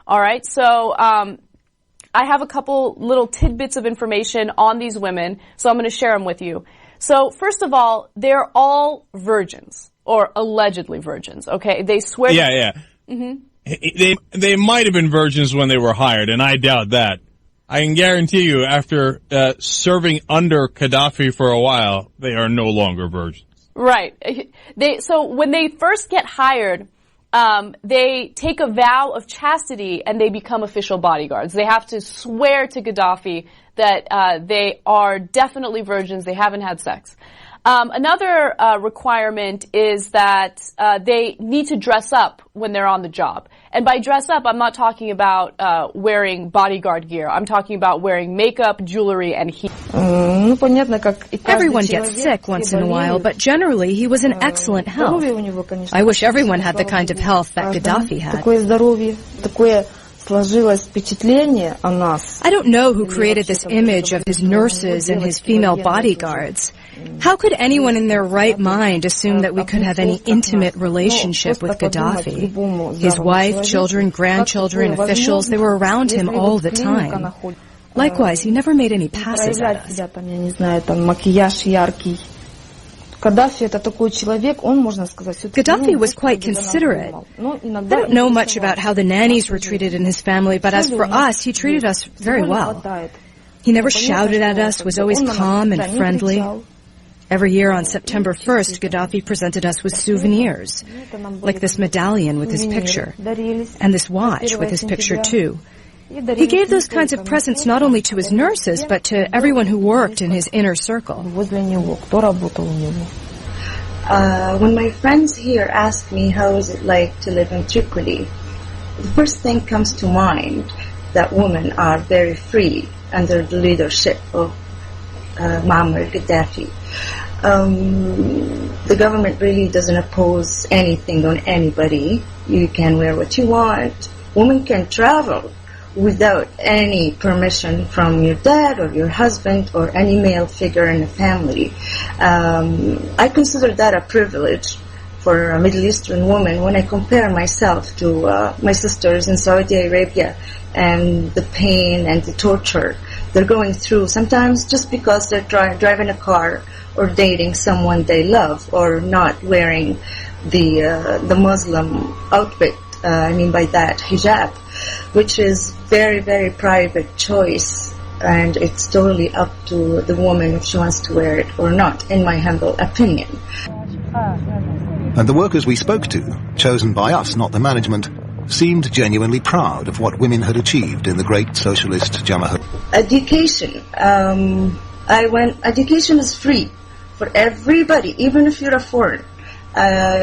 All right, so I have a couple little tidbits of information on these women, so I'm going to share them with you. So first of all, they're all virgins, or allegedly virgins, okay? They swear... Yeah. Mm-hmm. They might have been virgins when they were hired, and I doubt that. I can guarantee you, after serving under Gaddafi for a while, they are no longer virgins. Right. So when they first get hired... they take a vow of chastity and they become official bodyguards. They have to swear to Gaddafi that they are definitely virgins, they haven't had sex. Another requirement is that they need to dress up when they're on the job. And by dress up, I'm not talking about wearing bodyguard gear. I'm talking about wearing makeup, jewelry, and heat. Everyone gets sick once in a while, but generally he was in excellent health. I wish everyone had the kind of health that Gaddafi had. I don't know who created this image of his nurses and his female bodyguards. How could anyone in their right mind assume that we could have any intimate relationship with Gaddafi? His wife, children, grandchildren, officials, they were around him all the time. Likewise, he never made any passes at us. Gaddafi was quite considerate. I don't know much about how the nannies were treated in his family, but as for us, he treated us very well. He never shouted at us, was always calm and friendly. Every year on September 1st, Gaddafi presented us with souvenirs, like this medallion with his picture, and this watch with his picture too. He gave those kinds of presents not only to his nurses, but to everyone who worked in his inner circle. When my friends here ask me how is it like to live in Tripoli, the first thing comes to mind that women are very free under the leadership of Muammar Gaddafi. The government really doesn't oppose anything on anybody. You can wear what you want. Women can travel without any permission from your dad or your husband or any male figure in the family. I consider that a privilege for a Middle Eastern woman when I compare myself to my sisters in Saudi Arabia and the pain and the torture they're going through, sometimes just because they're driving a car or dating someone they love or not wearing the Muslim outfit, I mean by that, hijab, which is very, very private choice, and it's totally up to the woman if she wants to wear it or not, in my humble opinion. And the workers we spoke to, chosen by us, not the management, seemed genuinely proud of what women had achieved in the great socialist Jamahir. Education. Education is free for everybody, even if you're a foreigner.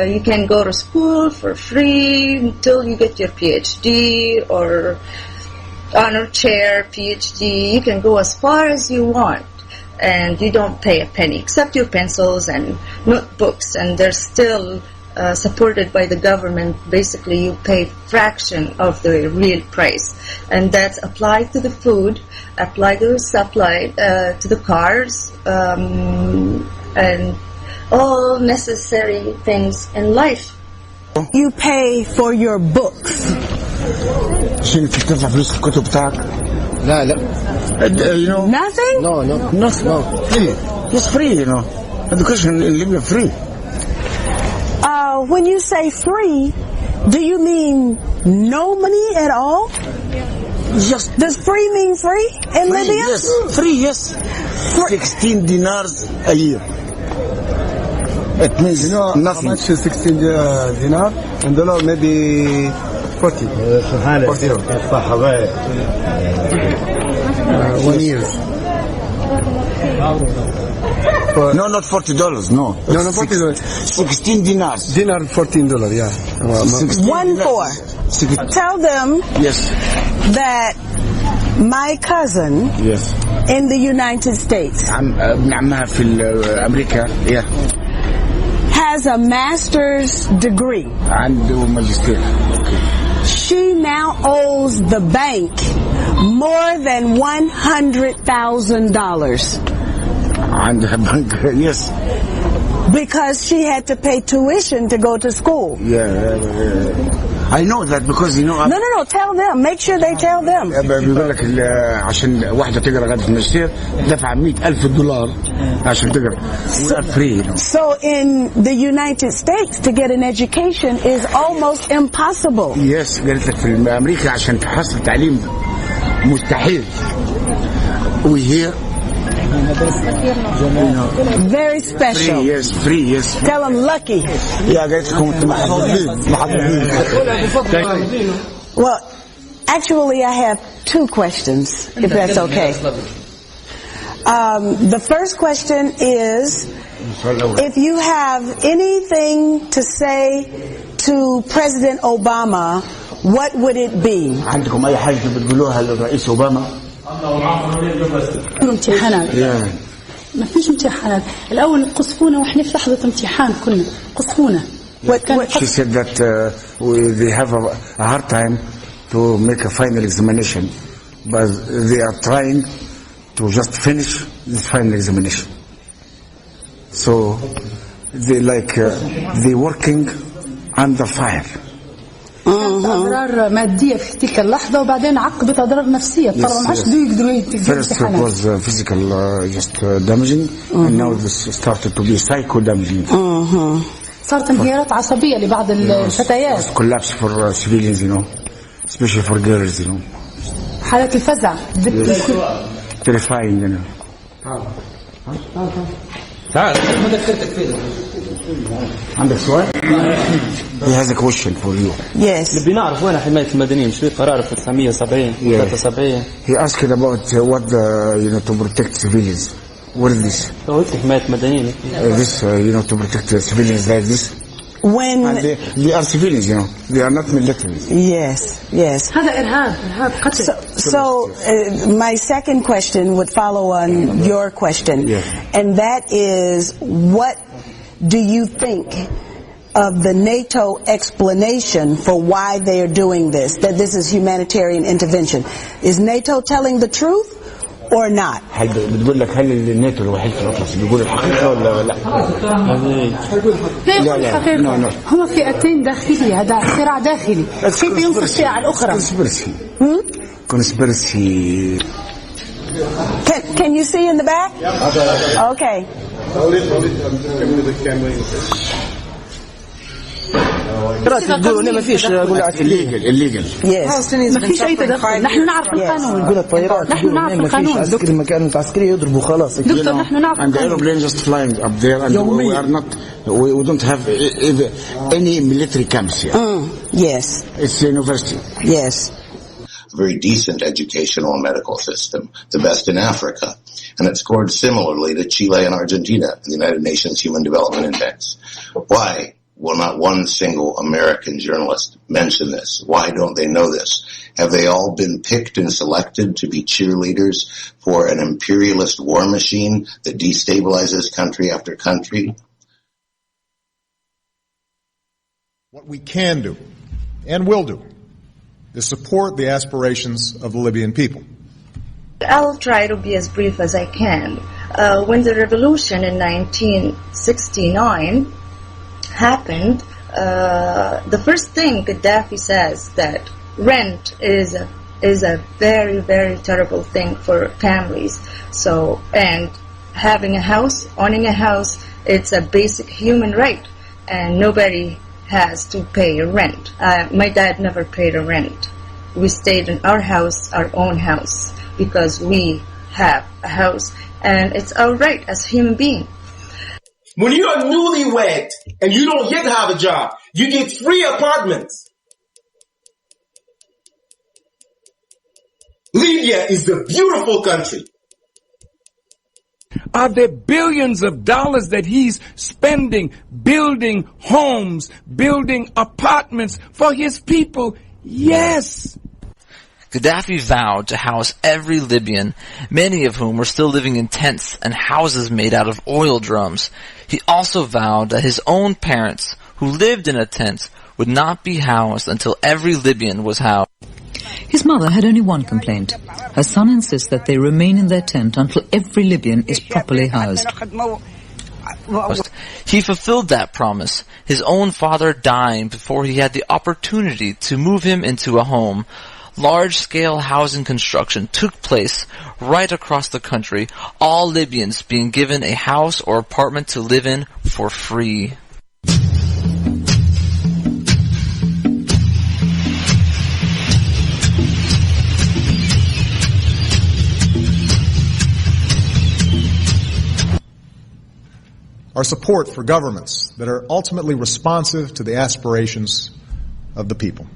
You can go to school for free until you get your PhD or honor chair, PhD. You can go as far as you want, and you don't pay a penny except your pencils and notebooks, and they're still supported by the government. Basically, you pay fraction of the real price, and that's applied to the food, applied to the supply, to the cars, and all necessary things in life. You pay for your books. You know? Nothing? No, free. It's free, you know. Education in Libya free. When you say free, do you mean no money at all? Yes. Does free mean free in Libya? Yes, free, yes. 16 dinars a year. It means nothing. How much is 16 dinar? In dollar, maybe 40. 40. 1 year. No, not $40. No, no, $40. 16 dinars. Dinar, $14. Yeah. 1-4. Tell them. Yes. That my cousin. Yes. In the United States. عمها في أمريكا. Yeah. Has a master's degree. عنده ماجستير. She now owes the bank more than $100,000. عندها bank, yes. Because she had to pay tuition to go to school. Yeah. I know that because you know. No, tell them. Make sure they tell them. بيقول لك عشان واحدة تقرأ غدا في الماجستير دفع $100,000 عشان تقرأ. We are free. So in the United States, to get an education is almost impossible. Yes, قالت لك في أمريكا عشان تحصل تعليم مستحيل. We here. Very special. Free, yes. Tell them lucky. Yeah, قالت لكم أنتم محظوظين. Well, actually, I have two questions, if that's okay. The first question is, if you have anything to say to President Obama, what would it be? عندكم أي حاجة بتقولوها للرئيس أوباما؟ امتحانات. ما فيش امتحانات. الأول قصفونا وإحنا في لحظة امتحان كنا قصفونا. She said that they have a hard time to make a final examination, but they are trying to just finish this final examination. So they they working under fire. أضرار مادية في تلك اللحظة وبعدين عقبت أضرار نفسية. طبعا ما عادش يقدروا يتجهزوا. First it was physical just damaging, and now this started to be psycho damaging. صارت انهيارات عصبية لبعض الفتيات. Collapse for civilians, you know, especially for girls, you know. حالات الفزع. Terrifying, you know. عندك سؤال؟ He has a question for you. Yes. نبي نعرف وين حماية المدنيين شو قرار في 1970 73. He asked about what to protect civilians. What is this? حماية المدنيين. This to protect civilians like this. When they are civilians, you know, they are not military. Yes. هذا إرهاب قتل. So my second question would follow on your question, and that is, what do you think of the NATO explanation for why they are doing this? That this is humanitarian intervention. Is NATO telling the truth or not? بتقول لك هل الناتو وحلف الأطلس بيقول الحقيقة ولا لا؟ لا. هما فئتين داخلية، هذا صراع داخلي. كيف ينصر الفئة الأخرى؟ Conspiracy. Can you see in the back? Okay. illegal. Yes. ما فيش أي تدخل. نحن نعرف القانون. نحن نعرف القانون. دكتور نحن نعرف. And the aeroplane just flying up there, and we are not. We don't have any military camps here. Yes. It's a university. Yes. A very decent educational and medical system, the best in Africa, and it scored similarly to Chile and Argentina in the United Nations Human Development Index. Why will not one single American journalist mention this? Why don't they know this? Have they all been picked and selected to be cheerleaders for an imperialist war machine that destabilizes country after country? What we can do and will do is support the aspirations of the Libyan people. I'll try to be as brief as I can. When the revolution in 1969 happened, the first thing Gaddafi says that rent is a very, very terrible thing for families. So, and having a house, owning a house, it's a basic human right, and nobody has to pay rent. My dad never paid a rent. We stayed in our house, our own house, because we have a house, and it's our right as human beings. When you are newlywed and you don't yet have a job, you get free apartments. Libya is the beautiful country. Are there billions of dollars that he's spending building homes, building apartments for his people? Yes. Gaddafi vowed to house every Libyan, many of whom were still living in tents and houses made out of oil drums. He also vowed that his own parents, who lived in a tent, would not be housed until every Libyan was housed. His mother had only one complaint. Her son insists that they remain in their tent until every Libyan is properly housed. He fulfilled that promise, his own father dying before he had the opportunity to move him into a home. Large-scale housing construction took place right across the country, all Libyans being given a house or apartment to live in for free. Our support for governments that are ultimately responsive to the aspirations of the people.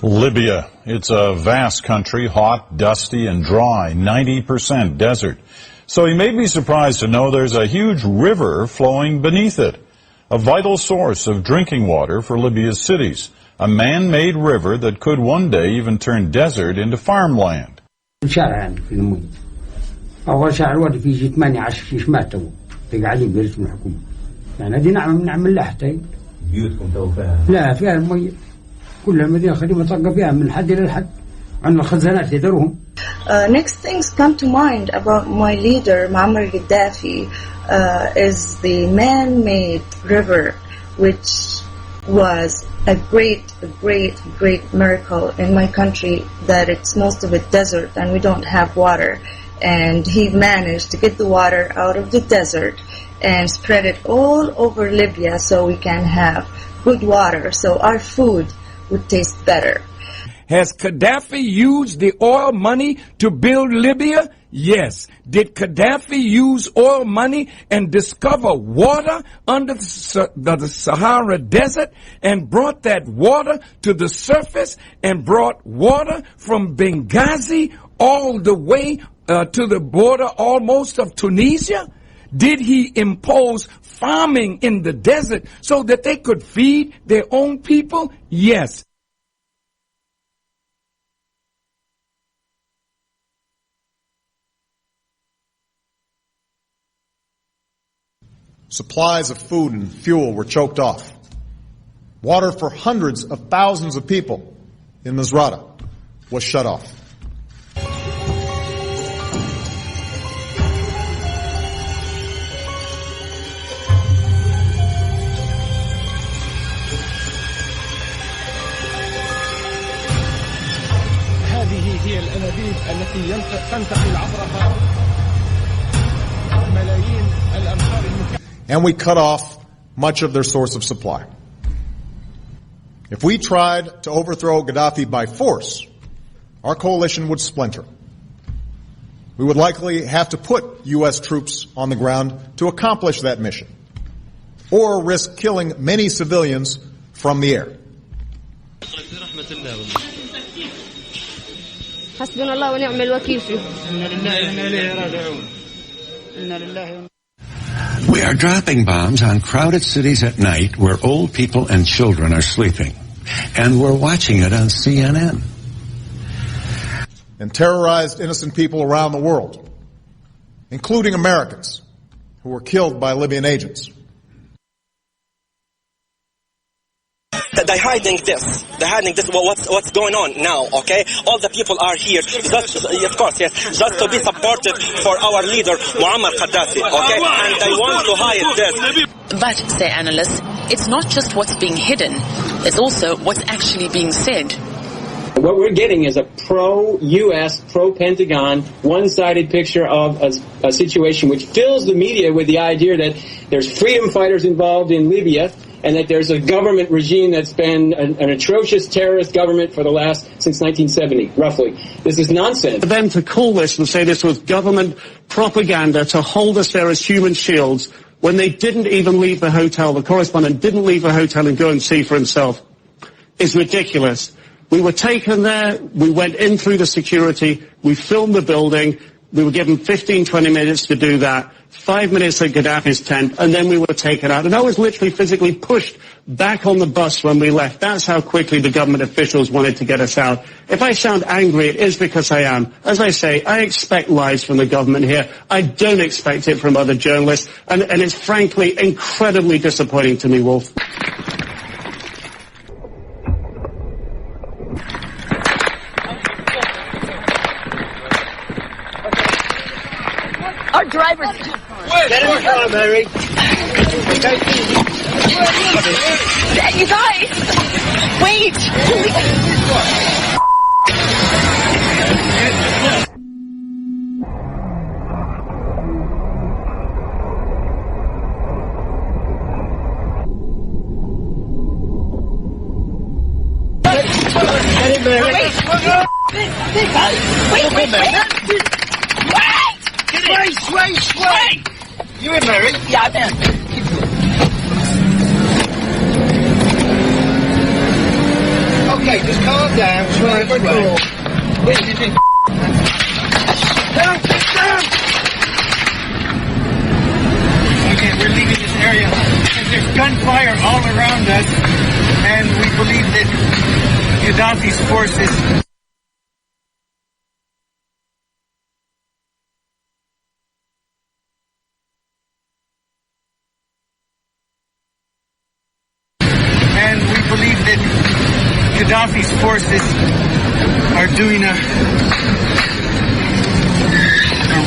Libya. It's a vast country, hot, dusty, and dry, 90% desert. So you may be surprised to know there's a huge river flowing beneath it, a vital source of drinking water for Libya's cities, a man-made river that could one day even turn desert into farmland. قاعدين بيرسموا الحكومة يعني هذه نعمل لها حتى بيوتكم تو فيها لا فيها المية كلها المدينة خلينا نطقى فيها من الحد إلى الحد عندنا الخزانات يدروهم. Next things come to mind about my leader Muammar Gaddafi is the man-made river, which was a great miracle in my country, that it's most of it desert and we don't have water. And he managed to get the water out of the desert and spread it all over Libya so we can have good water, so our food would taste better. Has Gaddafi used the oil money to build Libya? Yes. Did Gaddafi use oil money and discover water under the Sahara Desert and brought that water to the surface and brought water from Benghazi all the way to the border almost of Tunisia? Did he impose farming in the desert so that they could feed their own people? Yes. Supplies of food and fuel were choked off. Water for hundreds of thousands of people in Misrata was shut off. هي الأنابيب التي تنتقل عبرها ملايين الأمتار المكعبة. And we cut off much of their source of supply. If we tried to overthrow Gaddafi by force, our coalition would splinter. We would likely have to put U.S. troops on the ground to accomplish that mission, or risk killing many civilians from the air. حسبنا الله ونعم الوكيل فيه. We are dropping bombs on crowded cities at night where old people and children are sleeping. And we're watching it on CNN. And terrorized innocent people around the world, including Americans who were killed by Libyan agents. They're hiding this. What's going on now, okay? All the people are here, just to be supported for our leader, Muammar Gaddafi, okay? And they want to hide this. But, say analysts, it's not just what's being hidden, it's also what's actually being said. What we're getting is a pro-U.S., pro-Pentagon, one-sided picture of a situation which fills the media with the idea that there's freedom fighters involved in Libya, and that there's a government regime that's been an atrocious terrorist government for since 1970, roughly. This is nonsense. For them to call this and say this was government propaganda to hold us there as human shields when they didn't even leave the hotel, the correspondent didn't leave the hotel and go and see for himself, is ridiculous. We were taken there, we went in through the security, we filmed the building, we were given 15, 20 minutes to do that. 5 minutes at Gaddafi's tent, and then we were taken out. And I was literally physically pushed back on the bus when we left. That's how quickly the government officials wanted to get us out. If I sound angry, it is because I am. As I say, I expect lies from the government here. I don't expect it from other journalists. And it's frankly incredibly disappointing to me, Wolf. Our drivers Get in the car, Mary. You guys, wait. Get in, Mary. Wait. Wait. You in, Mary? Yeah, I'm in. Okay, just calm down. Slow. Down. Okay, we're leaving this area. There's gunfire all around us, and we believe that Gaddafi's forces. And we believe that Gaddafi's forces are doing a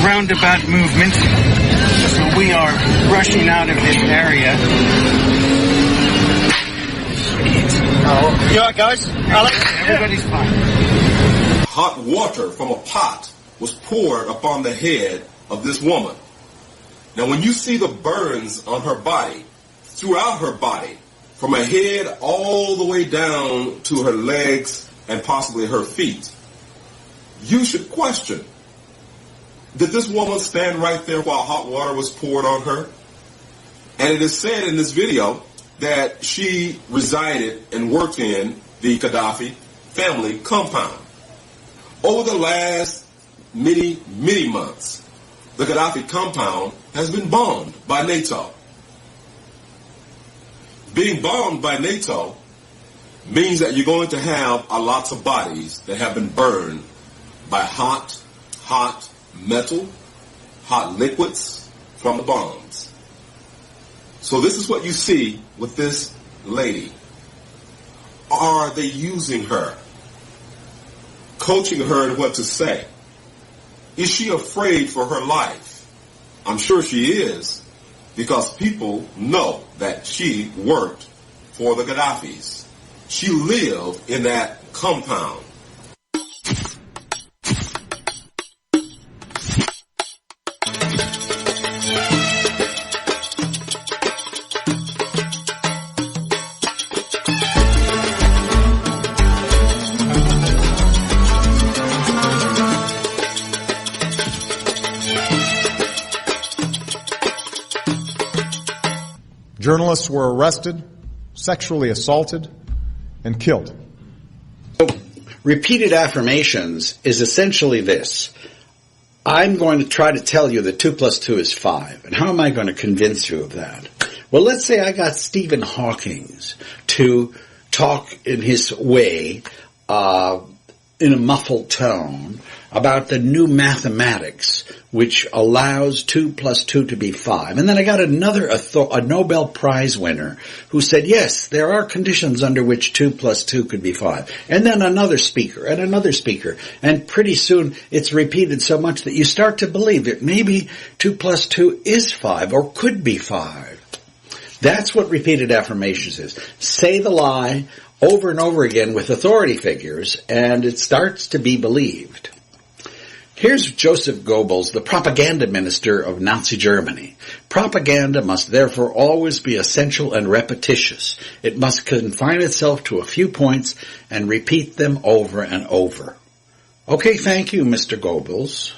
roundabout movement. So we are rushing out of this area. You alright, guys? Alex? Everybody's fine. Hot water from a pot was poured upon the head of this woman. Now, when you see the burns on her body, throughout her body, from her head all the way down to her legs and possibly her feet, you should question, did this woman stand right there while hot water was poured on her? And it is said in this video that she resided and worked in the Gaddafi family compound. Over the last many months, the Gaddafi compound has been bombed by NATO. Being bombed by NATO means that you're going to have a lot of bodies that have been burned by hot metal, hot liquids from the bombs. So this is what you see with this lady. Are they using her? Coaching her in what to say? Is she afraid for her life? I'm sure she is, because people know that she worked for the Gaddafis. She lived in that compound. Journalists were arrested, sexually assaulted, and killed. Repeated affirmations is essentially this. I'm going to try to tell you that 2 + 2 is 5. And how am I going to convince you of that? Well, let's say I got Stephen Hawking to talk in his way, in a muffled tone, about the new mathematics which allows 2 + 2 to be 5. And then I got a Nobel Prize winner who said, yes, there are conditions under which 2 + 2 could be 5. And then another speaker and another speaker. And pretty soon it's repeated so much that you start to believe that maybe 2 + 2 is 5 or could be 5. That's what repeated affirmations is. Say the lie over and over again with authority figures, and it starts to be believed. Here's Joseph Goebbels, the propaganda minister of Nazi Germany. Propaganda must therefore always be essential and repetitious. It must confine itself to a few points and repeat them over and over. Okay, thank you, Mr. Goebbels.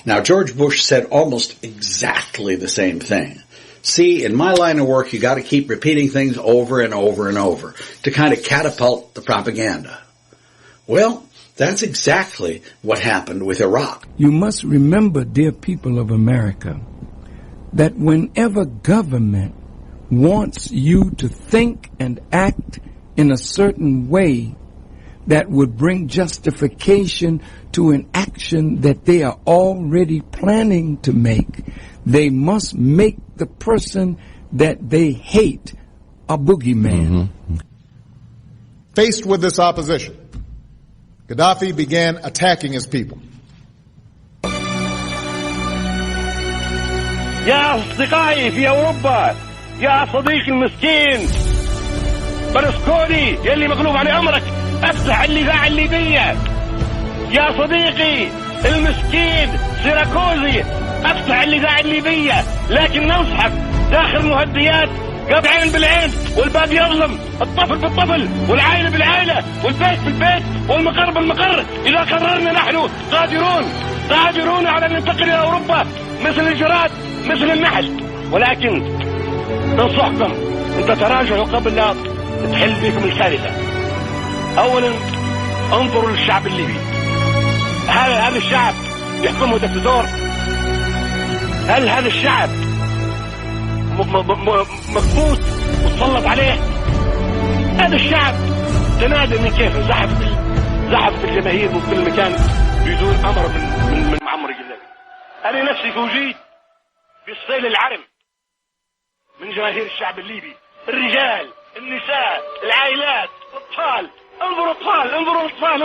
Now, George Bush said almost exactly the same thing. See, in my line of work, you got to keep repeating things over and over and over to kind of catapult the propaganda. Well, that's exactly what happened with Iraq. You must remember, dear people of America, that whenever government wants you to think and act in a certain way that would bring justification to an action that they are already planning to make, they must make the person that they hate a boogeyman. Mm-hmm. Faced with this opposition, Gaddafi began attacking his people. يا أصدقائي في أوروبا، يا صديقي المسكين برلسكوني يلي مغلوب على أمرك، افتح الإذاعة الليبية. يا صديقي المسكين سيراكوزي، افتح الإذاعة الليبية. لكن ننصحك داخل مهديات، قبل عين بالعين والباب يظلم، الطفل بالطفل والعائلة بالعائلة والبيت بالبيت والمقر بالمقر. إذا قررنا نحن قادرون على أن ننتقل إلى أوروبا مثل الجراد مثل النحل. ولكن ننصحكم أن تتراجعوا قبل لا تحل بكم الكارثة. أولا انظروا للشعب الليبي. هذا الشعب يحكمه دكتاتور؟ هل هذا الشعب مكبوت وتسلط عليه؟ هذا الشعب تنادى من كيف زحفت الجماهير من كل مكان بدون امر من معمر القذافي. انا نفسي فوجئت بالسيل العرم من جماهير الشعب الليبي، الرجال، النساء، العائلات، الاطفال. انظروا اطفال، انظروا الاطفال،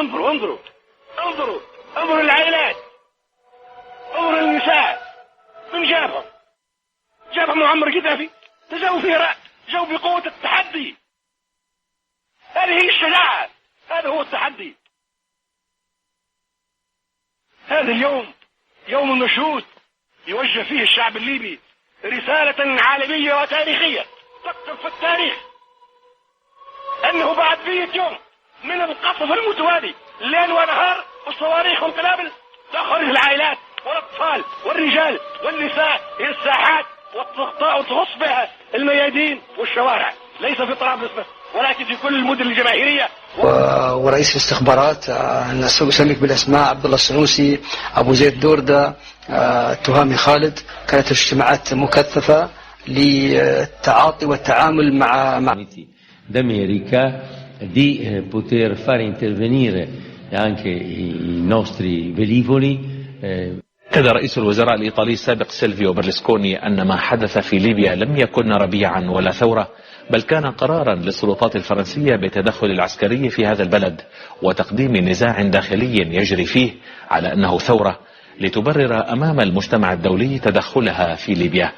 انظروا العائلات، انظروا النساء. من جابهم معمر القذافي؟ تجاووا فيه جو بقوة التحدي. هذه هي الشجاعة، هذا هو التحدي. هذا اليوم يوم مشهود يوجه فيه الشعب الليبي رسالة عالمية وتاريخية تكتب في التاريخ أنه بعد 100 يوم من القصف المتوالي ليل ونهار والصواريخ والقنابل تخرج العائلات والأطفال والرجال والنساء إلى الساحات وتغص بها الميادين والشوارع، ليس في طرابلس بس ولكن في كل المدن الجماهيرية. ورئيس الاستخبارات نسميك بالاسماء عبد الله السنوسي، ابو زيد دوردة، تهامي خالد، كانت اجتماعات مكثفة للتعاطي والتعامل مع d'America di poter fare intervenire anche i nostri velivoli. أكد رئيس الوزراء الإيطالي السابق سيلفيو برلسكوني أن ما حدث في ليبيا لم يكن ربيعا ولا ثورة، بل كان قرارا للسلطات الفرنسية بالتدخل العسكري في هذا البلد وتقديم نزاع داخلي يجري فيه على أنه ثورة لتبرر أمام المجتمع الدولي تدخلها في ليبيا.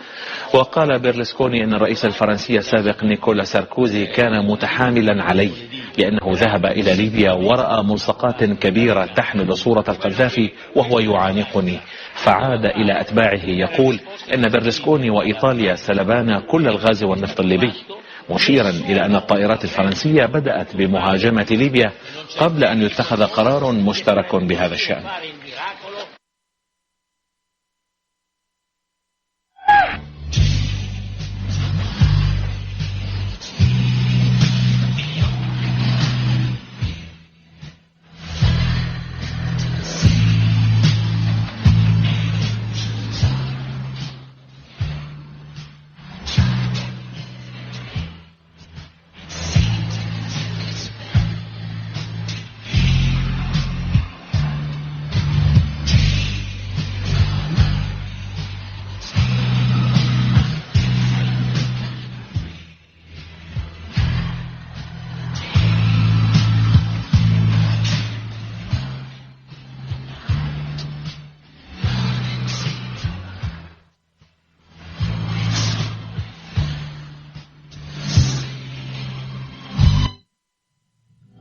وقال برلسكوني أن الرئيس الفرنسي السابق نيكولا ساركوزي كان متحاملا علي لأنه ذهب إلى ليبيا ورأى ملصقات كبيرة تحمل صورة القذافي وهو يعانقني، فعاد إلى أتباعه يقول أن برلسكوني وإيطاليا سلبان كل الغاز والنفط الليبي، مشيرا إلى أن الطائرات الفرنسية بدأت بمهاجمة ليبيا قبل أن يتخذ قرار مشترك بهذا الشأن.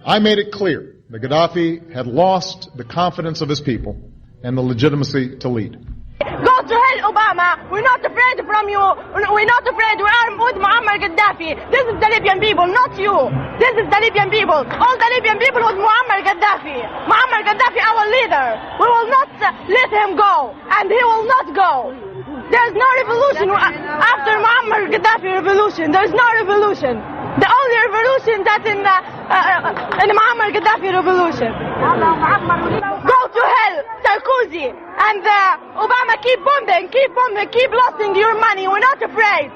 I made it clear that Gaddafi had lost the confidence of his people and the legitimacy to lead. Go to hell, Obama. We're not afraid from you. We're not afraid. We are with Muammar Gaddafi. This is the Libyan people, not you. This is the Libyan people. All the Libyan people with Muammar Gaddafi. Muammar Gaddafi, our leader. We will not let him go, and he will not go. There's no revolution after Muammar Gaddafi revolution. There's no revolution. The only revolution that's in the Muammar Gaddafi revolution. Go to hell, Sarkozy and Obama. Keep bombing, keep losing your money. We're not afraid.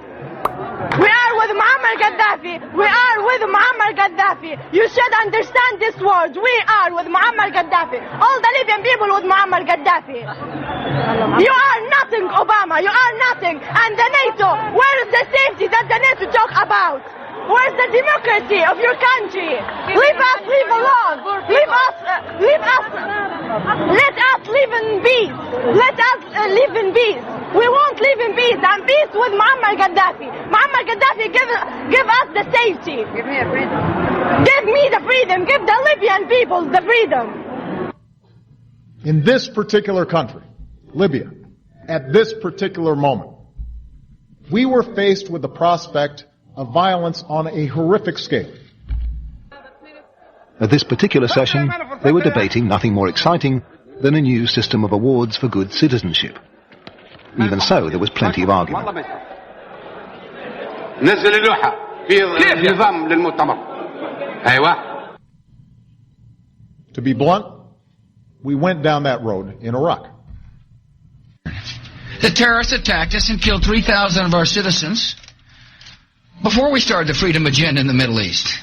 We are with Muammar Gaddafi. We are with Muammar Gaddafi. You should understand this word. We are with Muammar Gaddafi. All the Libyan people with Muammar Gaddafi. You are nothing, Obama. You are nothing. And the NATO, where is the safety that the NATO talk about? Where's the democracy of your country? Leave us live alone. Leave us. Let us live in peace. Let us live in peace. We won't live in peace. I'm peace with Muammar Gaddafi. Muammar Gaddafi give us the safety. Give me the freedom. Give me the freedom. Give the Libyan people the freedom. In this particular country, Libya, at this particular moment, we were faced with the prospect of violence on a horrific scale. At this particular session, they were debating nothing more exciting than a new system of awards for good citizenship. Even so, there was plenty of argument. To be blunt, we went down that road in Iraq. The terrorists attacked us and killed 3,000 of our citizens before we started the freedom agenda in the Middle East.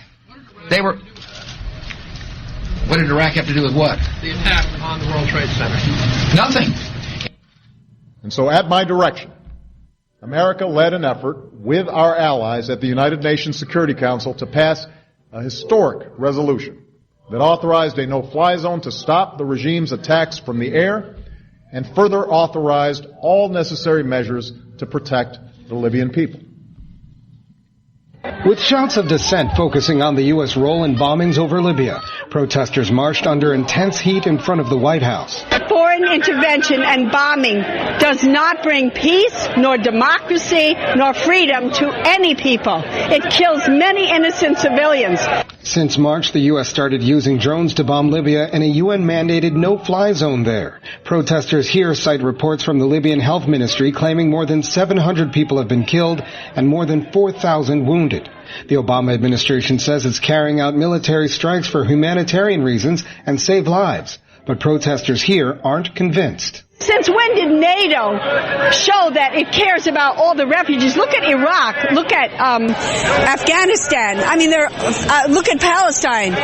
They were... What did Iraq have to do with what? The attack on the World Trade Center. Nothing. And so at my direction, America led an effort with our allies at the United Nations Security Council to pass a historic resolution that authorized a no-fly zone to stop the regime's attacks from the air and further authorized all necessary measures to protect the Libyan people. With shouts of dissent focusing on the U.S. role in bombings over Libya, protesters marched under intense heat in front of the White House. Foreign intervention and bombing does not bring peace, nor democracy, nor freedom to any people. It kills many innocent civilians. Since March, the U.S. started using drones to bomb Libya and a UN-mandated no-fly zone there. Protesters here cite reports from the Libyan Health Ministry claiming more than 700 people have been killed and more than 4,000 wounded. The Obama administration says it's carrying out military strikes for humanitarian reasons and save lives. But protesters here aren't convinced. Since when did NATO show that it cares about all the refugees? Look at Iraq. Look at Afghanistan. I mean, look at Palestine.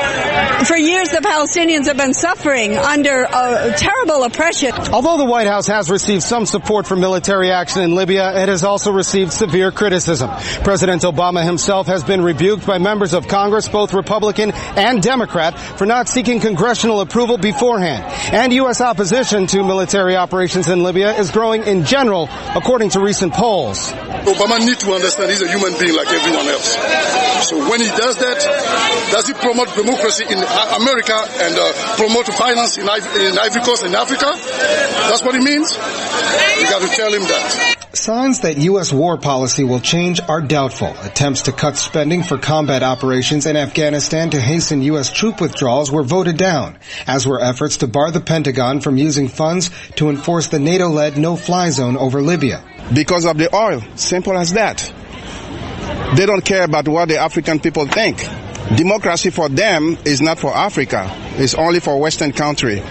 For years, the Palestinians have been suffering under terrible oppression. Although the White House has received some support for military action in Libya, it has also received severe criticism. President Obama himself has been rebuked by members of Congress, both Republican and Democrat, for not seeking congressional approval beforehand. And U.S. opposition to military operations in Libya is growing in general, according to recent polls. Obama needs to understand he's a human being like everyone else. So when he does that, does he promote democracy in America and promote finance in Ivory Coast in Africa? That's what it means? You got to tell him that. Signs that U.S. war policy will change are doubtful. Attempts to cut spending for combat operations in Afghanistan to hasten U.S. troop withdrawals were voted down, as were efforts to bar the Pentagon from using funds to enforce the NATO-led no-fly zone over Libya. Because of the oil. Simple as that. They don't care about what the African people think. Democracy for them is not for Africa. It's only for Western country.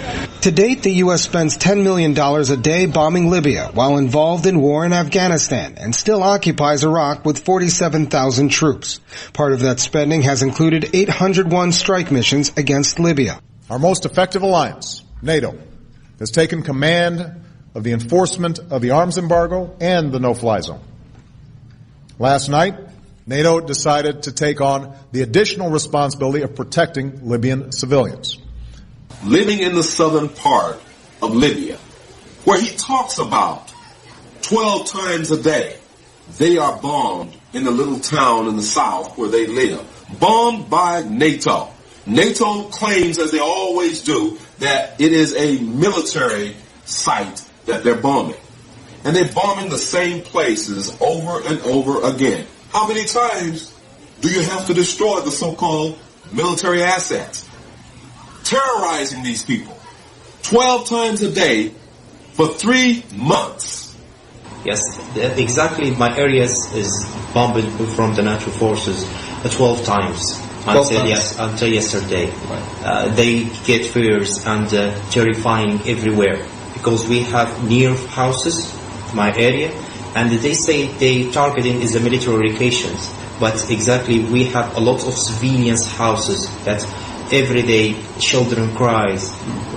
To date, the U.S. spends $10 million a day bombing Libya while involved in war in Afghanistan and still occupies Iraq with 47,000 troops. Part of that spending has included 801 strike missions against Libya. Our most effective alliance, NATO, has taken command of the enforcement of the arms embargo and the no-fly zone. Last night, NATO decided to take on the additional responsibility of protecting Libyan civilians. Living in the southern part of Libya, where he talks about 12 times a day, they are bombed in the little town in the south where they live. Bombed by NATO. NATO claims, as they always do, that it is a military site that they're bombing. And they're bombing the same places over and over again. How many times do you have to destroy the so-called military assets? Terrorizing these people 12 times a day for 3 months. Yes, exactly. My area is bombed from the natural forces 12 times. Until yesterday. Right. They get fears and terrifying everywhere because we have near houses, my area, and they say they targeting is the military locations. But exactly, we have a lot of civilians' houses that every day children cries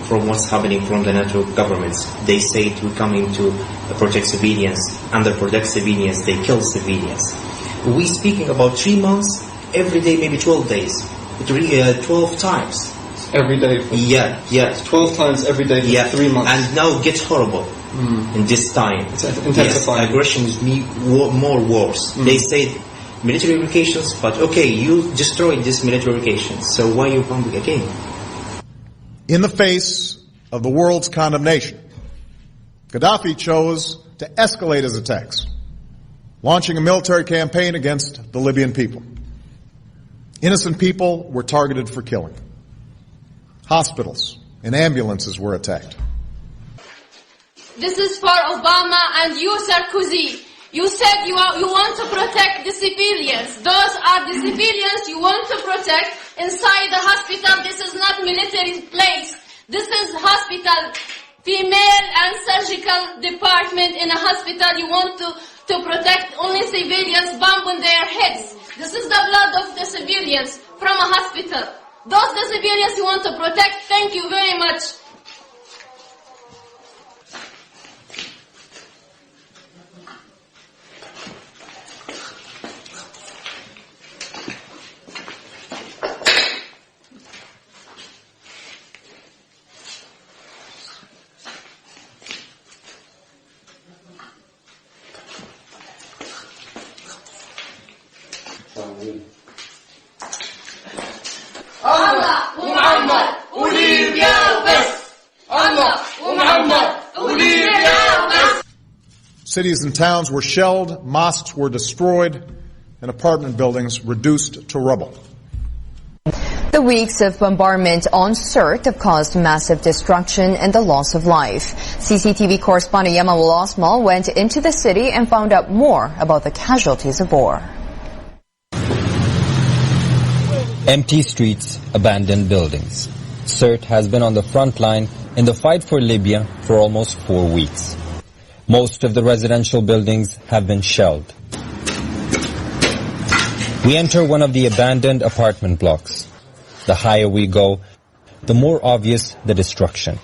from what's happening from the natural governments. They say we're coming to protect civilians. Under protect civilians, they kill civilians. We speaking about 3 months, every day, maybe 12 days, 12 times. Every day? Yeah. 12 times every day for 3 months. And now it gets horrible. in this time. It's intensifying. Yes, aggression is more worse. They say military relocations, but okay, you destroyed this military relocations, so why you bombing again? In the face of the world's condemnation, Gaddafi chose to escalate his attacks, launching a military campaign against the Libyan people. Innocent people were targeted for killing. Hospitals and ambulances were attacked. This is for Obama and you, Sarkozy. You said you want to protect the civilians. Those are the civilians you want to protect inside the hospital. This is not military place. This is hospital, female and surgical department in a hospital. You want to protect only civilians, bomb on their heads. This is the blood of the civilians from a hospital. Those the civilians you want to protect. Thank you very much. الله ومحمد وليبيا وبس. الله ومحمد وليبيا وبس. Cities and towns were shelled, mosques were destroyed, and apartment buildings reduced to rubble. The weeks of bombardment on Sirte have caused massive destruction and the loss of life. CCTV correspondent Yamal Osmal went into the city and found out more about the casualties of war. Empty streets, abandoned buildings. Sirte has been on the front line in the fight for Libya for almost 4 weeks. Most of the residential buildings have been shelled. We enter one of the abandoned apartment blocks. The higher we go, the more obvious the destruction.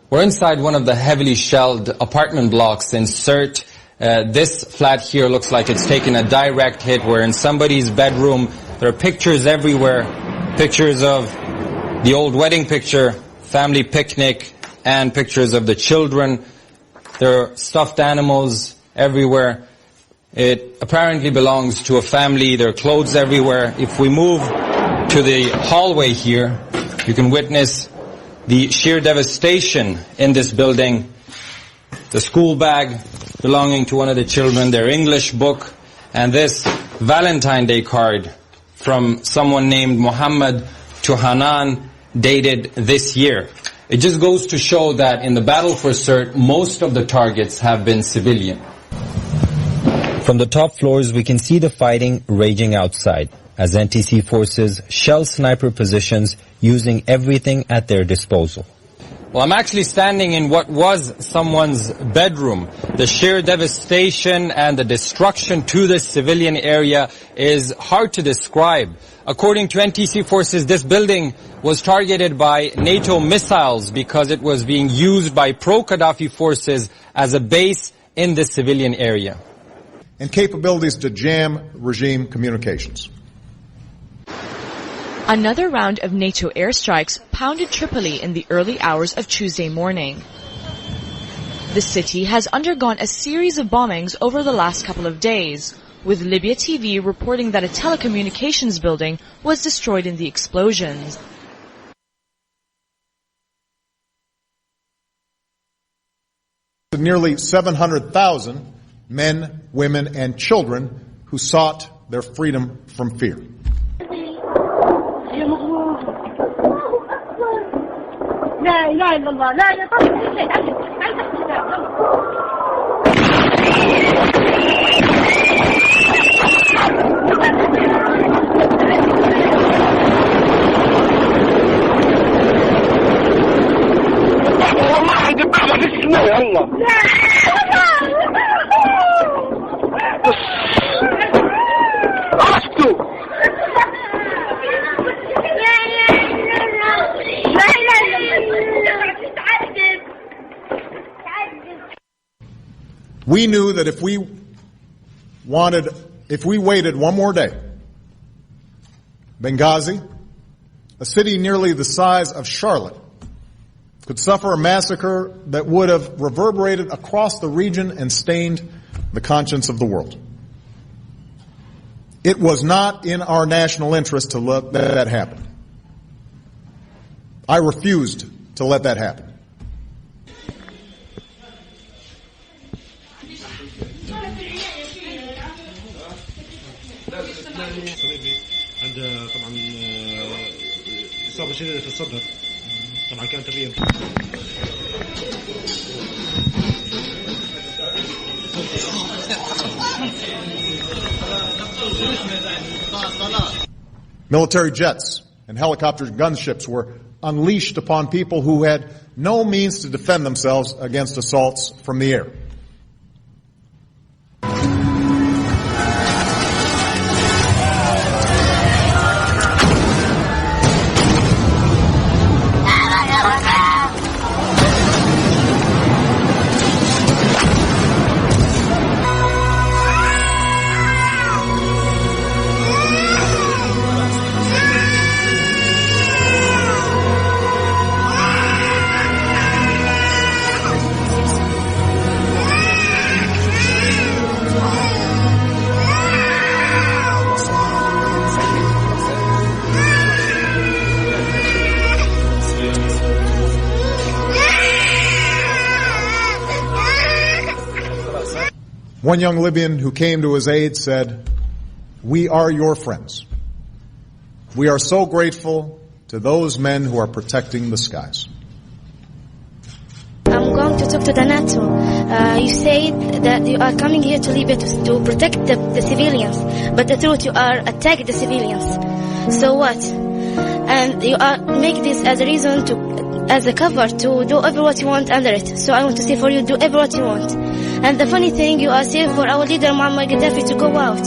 We're inside one of the heavily shelled apartment blocks in Sirte. This flat here looks like it's taken a direct hit. We're in somebody's bedroom. There are pictures everywhere, pictures of the old wedding picture, family picnic, and pictures of the children. There are stuffed animals everywhere. It apparently belongs to a family. There are clothes everywhere. If we move to the hallway here, you can witness the sheer devastation in this building. The school bag belonging to one of the children, their English book, and this Valentine Day card from someone named Muhammad to Hanan, dated this year. It just goes to show that in the battle for Sirte, most of the targets have been civilian. From the top floors, we can see the fighting raging outside as NTC forces shell sniper positions using everything at their disposal. Well, I'm actually standing in what was someone's bedroom. The sheer devastation and the destruction to the civilian area is hard to describe. According to NTC forces, this building was targeted by NATO missiles because it was being used by pro-Gaddafi forces as a base in the civilian area. And capabilities to jam regime communications. Another round of NATO airstrikes pounded Tripoli in the early hours of Tuesday morning. The city has undergone a series of bombings over the last couple of days, with Libya TV reporting that a telecommunications building was destroyed in the explosions. Nearly 700,000 men, women, and children who sought their freedom from fear. لا إله إلا الله لا يطلع شيء والله يدبح في السماء يلا عرفتوا We knew that if we waited one more day, Benghazi, a city nearly the size of Charlotte, could suffer a massacre that would have reverberated across the region and stained the conscience of the world. It was not in our national interest to let that happen. I refused to let that happen. عنده طبعا إصابة شديدة في الصدر طبعا كانت الرئة Military jets and helicopter gunships were unleashed upon people who had no means to defend themselves against assaults from the air. One young Libyan who came to his aid said, "We are your friends. We are so grateful to those men who are protecting the skies." I'm going to talk to the NATO. You said that you are coming here to Libya to protect the civilians, but the truth, you are attacking the civilians. So what? And you are make this as a reason as a cover to do every what you want under it. So I want to say for you, do every what you want. And the funny thing, you are saying for our leader Muammar Gaddafi to go out.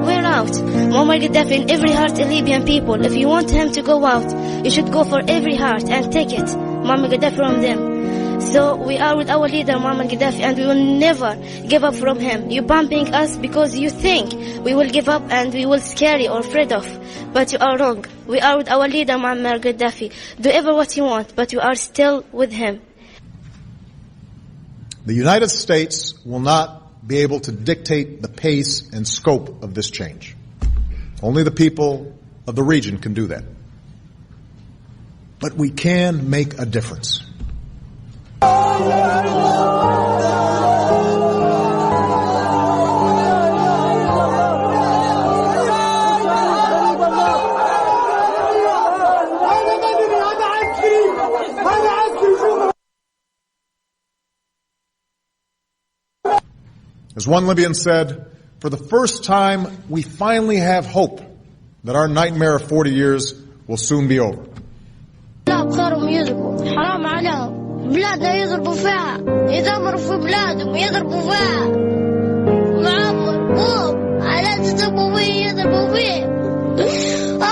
We're out. Muammar Gaddafi in every heart of Libyan people. If you want him to go out, you should go for every heart and take it. Muammar Gaddafi from them. So we are with our leader Muammar Gaddafi and we will never give up from him. You bumping us because you think we will give up and we will scary or afraid of. But you are wrong. We are with our leader Muammar Gaddafi. Do ever what you want, but you are still with him. The United States will not be able to dictate the pace and scope of this change. Only the people of the region can do that. But we can make a difference. As one Libyan said, for the first time, we finally have hope that our nightmare of 40 years will soon be over. حرام عليهم بلادنا يضربوا فيها يدمروا في بلادهم يضربوا فيها معمر قوم على تضربوا فيه يضربوا فيه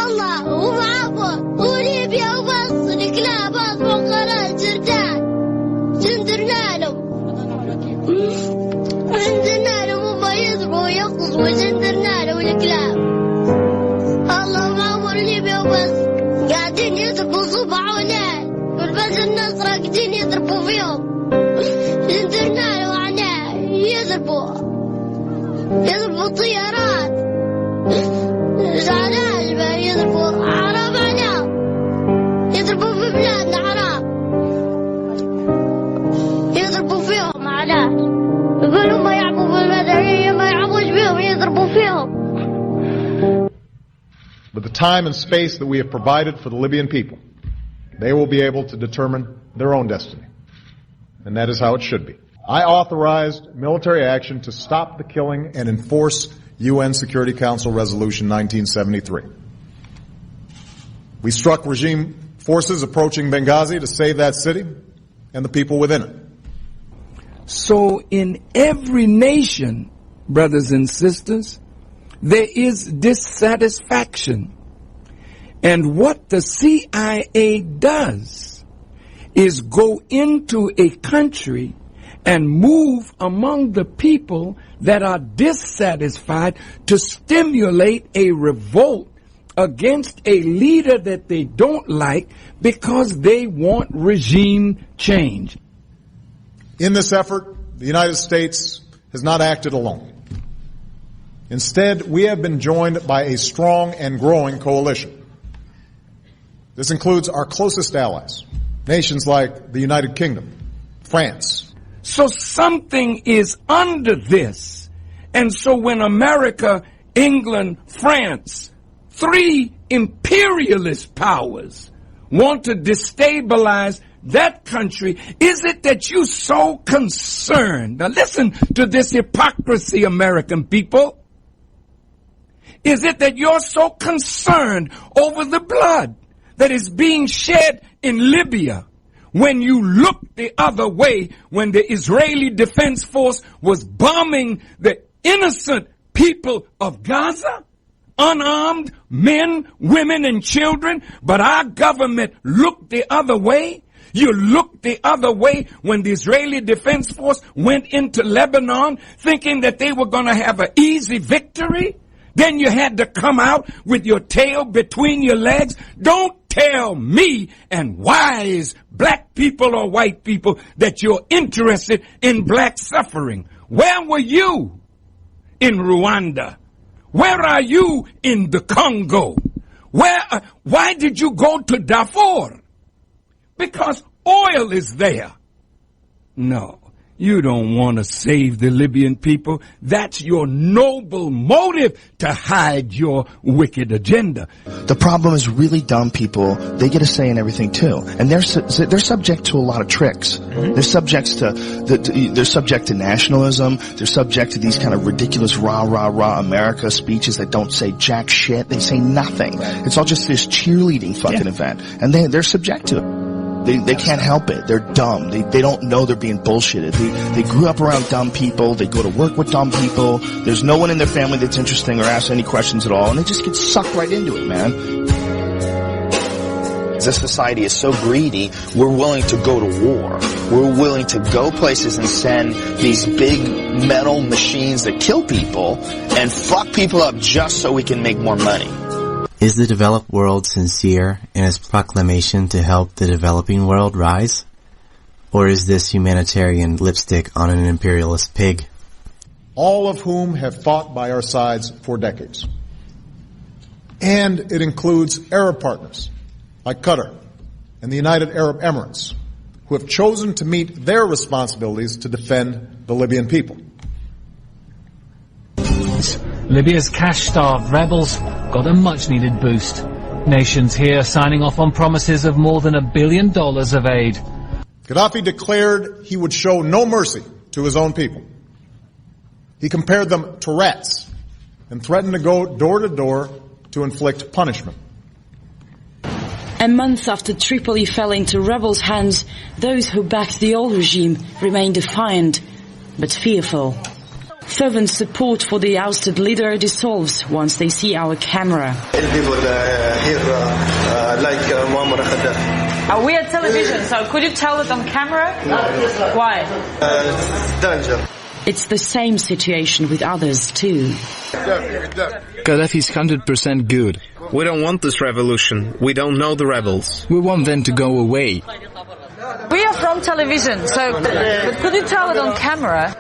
الله ومعمر وليبيا وبس الكلاب اصبحوا قناة جردان جندرنا لهم هم يضربوا ويقصوا جندرنا لهم الكلاب الله ومعمر ليبيا وبس قاعدين يضربوا صبح وليل والبلد الناس راقدين يضربوا فيهم جندرنا له وعناه يضربوا طيارات زعلان يضربوا حرام عليهم يضربوا في بلادنا حرام يضربوا فيهم علاش يقولوا ما يعبوا بالمدنية ما يعبوش بيهم يضربوا فيهم. With the time and space that we have provided for the Libyan people, they will be able to determine their own destiny. And that is how it should be. I authorized military action to stop the killing and enforce UN Security Council Resolution 1973. We struck regime forces approaching Benghazi to save that city and the people within it. So in every nation, brothers and sisters, there is dissatisfaction. And what the CIA does is go into a country and move among the people that are dissatisfied to stimulate a revolt against a leader that they don't like because they want regime change. In this effort, the United States has not acted alone. Instead, we have been joined by a strong and growing coalition. This includes our closest allies, nations like the United Kingdom, France. So something is under this. And so when America, England, France, three imperialist powers want to destabilize that country, is it that you're so concerned? Now listen to this hypocrisy, American people. Is it that you're so concerned over the blood that is being shed in Libya when you look the other way when the Israeli Defense Force was bombing the innocent people of Gaza? Unarmed men, women, and children, but our government looked the other way? You looked the other way when the Israeli Defense Force went into Lebanon thinking that they were going to have an easy victory? Then you had to come out with your tail between your legs? Don't tell me and wise black people or white people that you're interested in black suffering. Where were you in Rwanda? Where are you in the Congo? Why did you go to Darfur? Because oil is there. No, you don't want to save the Libyan people. That's your noble motive to hide your wicked agenda. The problem is really dumb people. They get a say in everything too, and they're subject to a lot of tricks. Mm-hmm. They're subject to nationalism. They're subject to these kind of ridiculous rah rah rah America speeches that don't say jack shit. They say nothing. It's all just this cheerleading fucking event, and they're subject to it. They can't help it. They're dumb. They don't know they're being bullshitted. They grew up around dumb people. They go to work with dumb people. There's no one in their family that's interesting or asks any questions at all, and they just get sucked right into it, man. This society is so greedy, we're willing to go to war. We're willing to go places and send these big metal machines that kill people and fuck people up just so we can make more money. Is the developed world sincere in its proclamation to help the developing world rise? Or is this humanitarian lipstick on an imperialist pig? All of whom have fought by our sides for decades. And it includes Arab partners like Qatar and the United Arab Emirates, who have chosen to meet their responsibilities to defend the Libyan people. Libya's cash-starved rebels got a much-needed boost. Nations here signing off on promises of more than $1 billion of aid. Gaddafi declared he would show no mercy to his own people. He compared them to rats and threatened to go door to door to inflict punishment. A month after Tripoli fell into rebels' hands, those who backed the old regime remain defiant but fearful. Fervent support for the ousted leader dissolves once they see our camera. People here like Muammar Gaddafi. We are television, so could you tell it on camera? Why? It's danger. It's the same situation with others too. Gaddafi's 100% good. We don't want this revolution. We don't know the rebels. We want them to go away. We are from television, so but could you tell it on camera?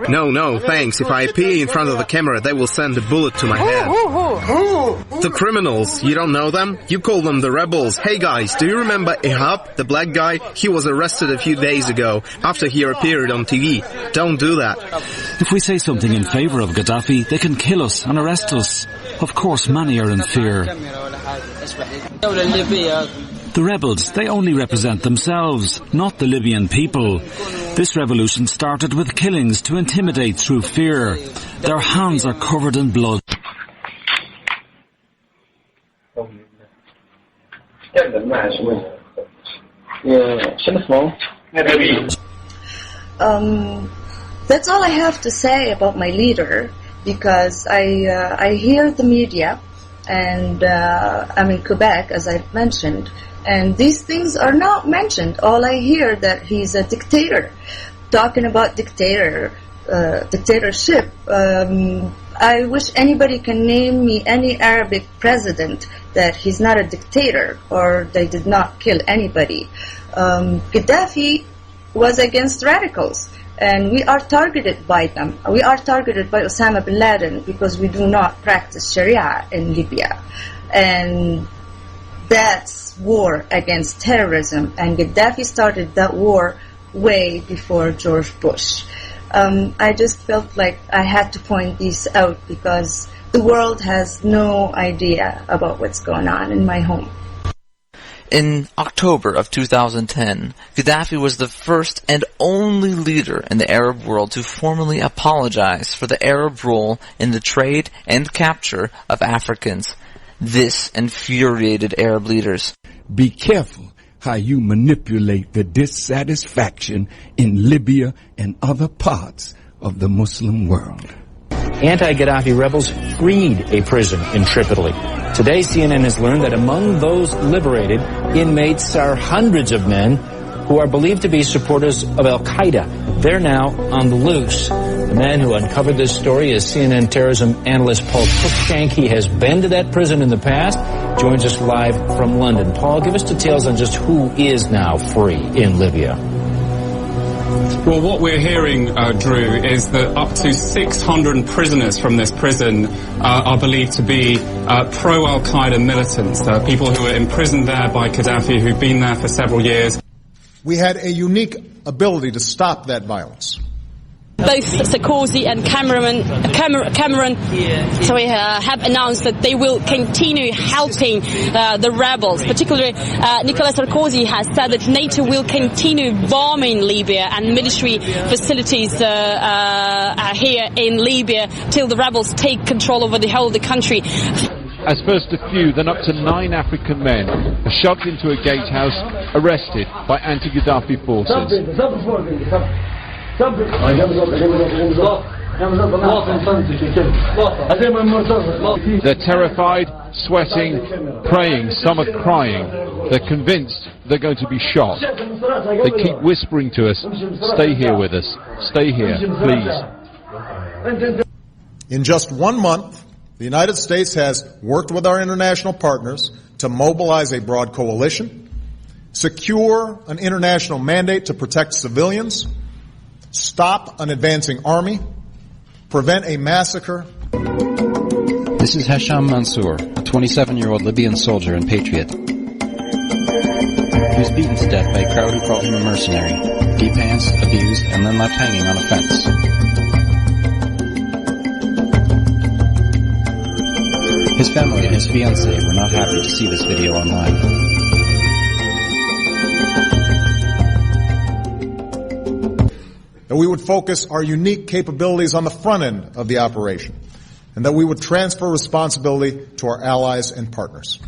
No, thanks. If I appear in front of the camera, they will send a bullet to my head. Who? The criminals. You don't know them? You call them the rebels. Hey guys, do you remember Ihab, the black guy? He was arrested a few days ago after he appeared on TV. Don't do that. If we say something in favor of Gaddafi, they can kill us and arrest us. Of course, many are in fear. The rebels, they only represent themselves, not the Libyan people. This revolution started with killings to intimidate through fear. Their hands are covered in blood. That's all I have to say about my leader, because I hear the media, and I'm in Quebec, as I've mentioned, and these things are not mentioned. All I hear that he's a dictator. Talking about dictatorship, I wish anybody can name me any Arabic president that he's not a dictator or they did not kill anybody. Gaddafi was against radicals, and we are targeted by them. We are targeted by Osama bin Laden because we do not practice Sharia in Libya. And that's war against terrorism, and Gaddafi started that war way before George Bush. I just felt like I had to point these out because the world has no idea about what's going on in my home. In October of 2010, Gaddafi was the first and only leader in the Arab world to formally apologize for the Arab role in the trade and capture of Africans. This infuriated Arab leaders. Be careful how you manipulate the dissatisfaction in Libya and other parts of the Muslim world. Anti-Gaddafi rebels freed a prison in Tripoli. Today, CNN has learned that among those liberated inmates are hundreds of men who are believed to be supporters of Al-Qaeda. They're now on the loose. The man who uncovered this story is CNN terrorism analyst Paul Cruikshank. He has been to that prison in the past, joins us live from London. Paul, give us details on just who is now free in Libya. Well, what we're hearing, Drew, is that up to 600 prisoners from this prison are believed to be pro-Al-Qaeda militants, people who were imprisoned there by Gaddafi, who've been there for several years. We had a unique ability to stop that violence. Both Sarkozy and Cameron have announced that they will continue helping the rebels. Particularly, Nicolas Sarkozy has said that NATO will continue bombing Libya and military facilities here in Libya till the rebels take control over the whole of the country. As first a few, then up to 9 African men are shoved into a gatehouse, arrested by anti-Gaddafi forces. They're terrified, sweating, praying, some are crying. They're convinced they're going to be shot. They keep whispering to us, stay here with us, stay here, please. In just 1 month, the United States has worked with our international partners to mobilize a broad coalition, secure an international mandate to protect civilians, stop an advancing army, prevent a massacre. This is Hesham Mansour, a 27-year-old Libyan soldier and patriot. He was beaten to death by a crowd who called him a mercenary, depantsed, abused, and then left hanging on a fence. His family and his fiancée were not happy to see this video online. That we would focus our unique capabilities on the front end of the operation, and that we would transfer responsibility to our allies and partners.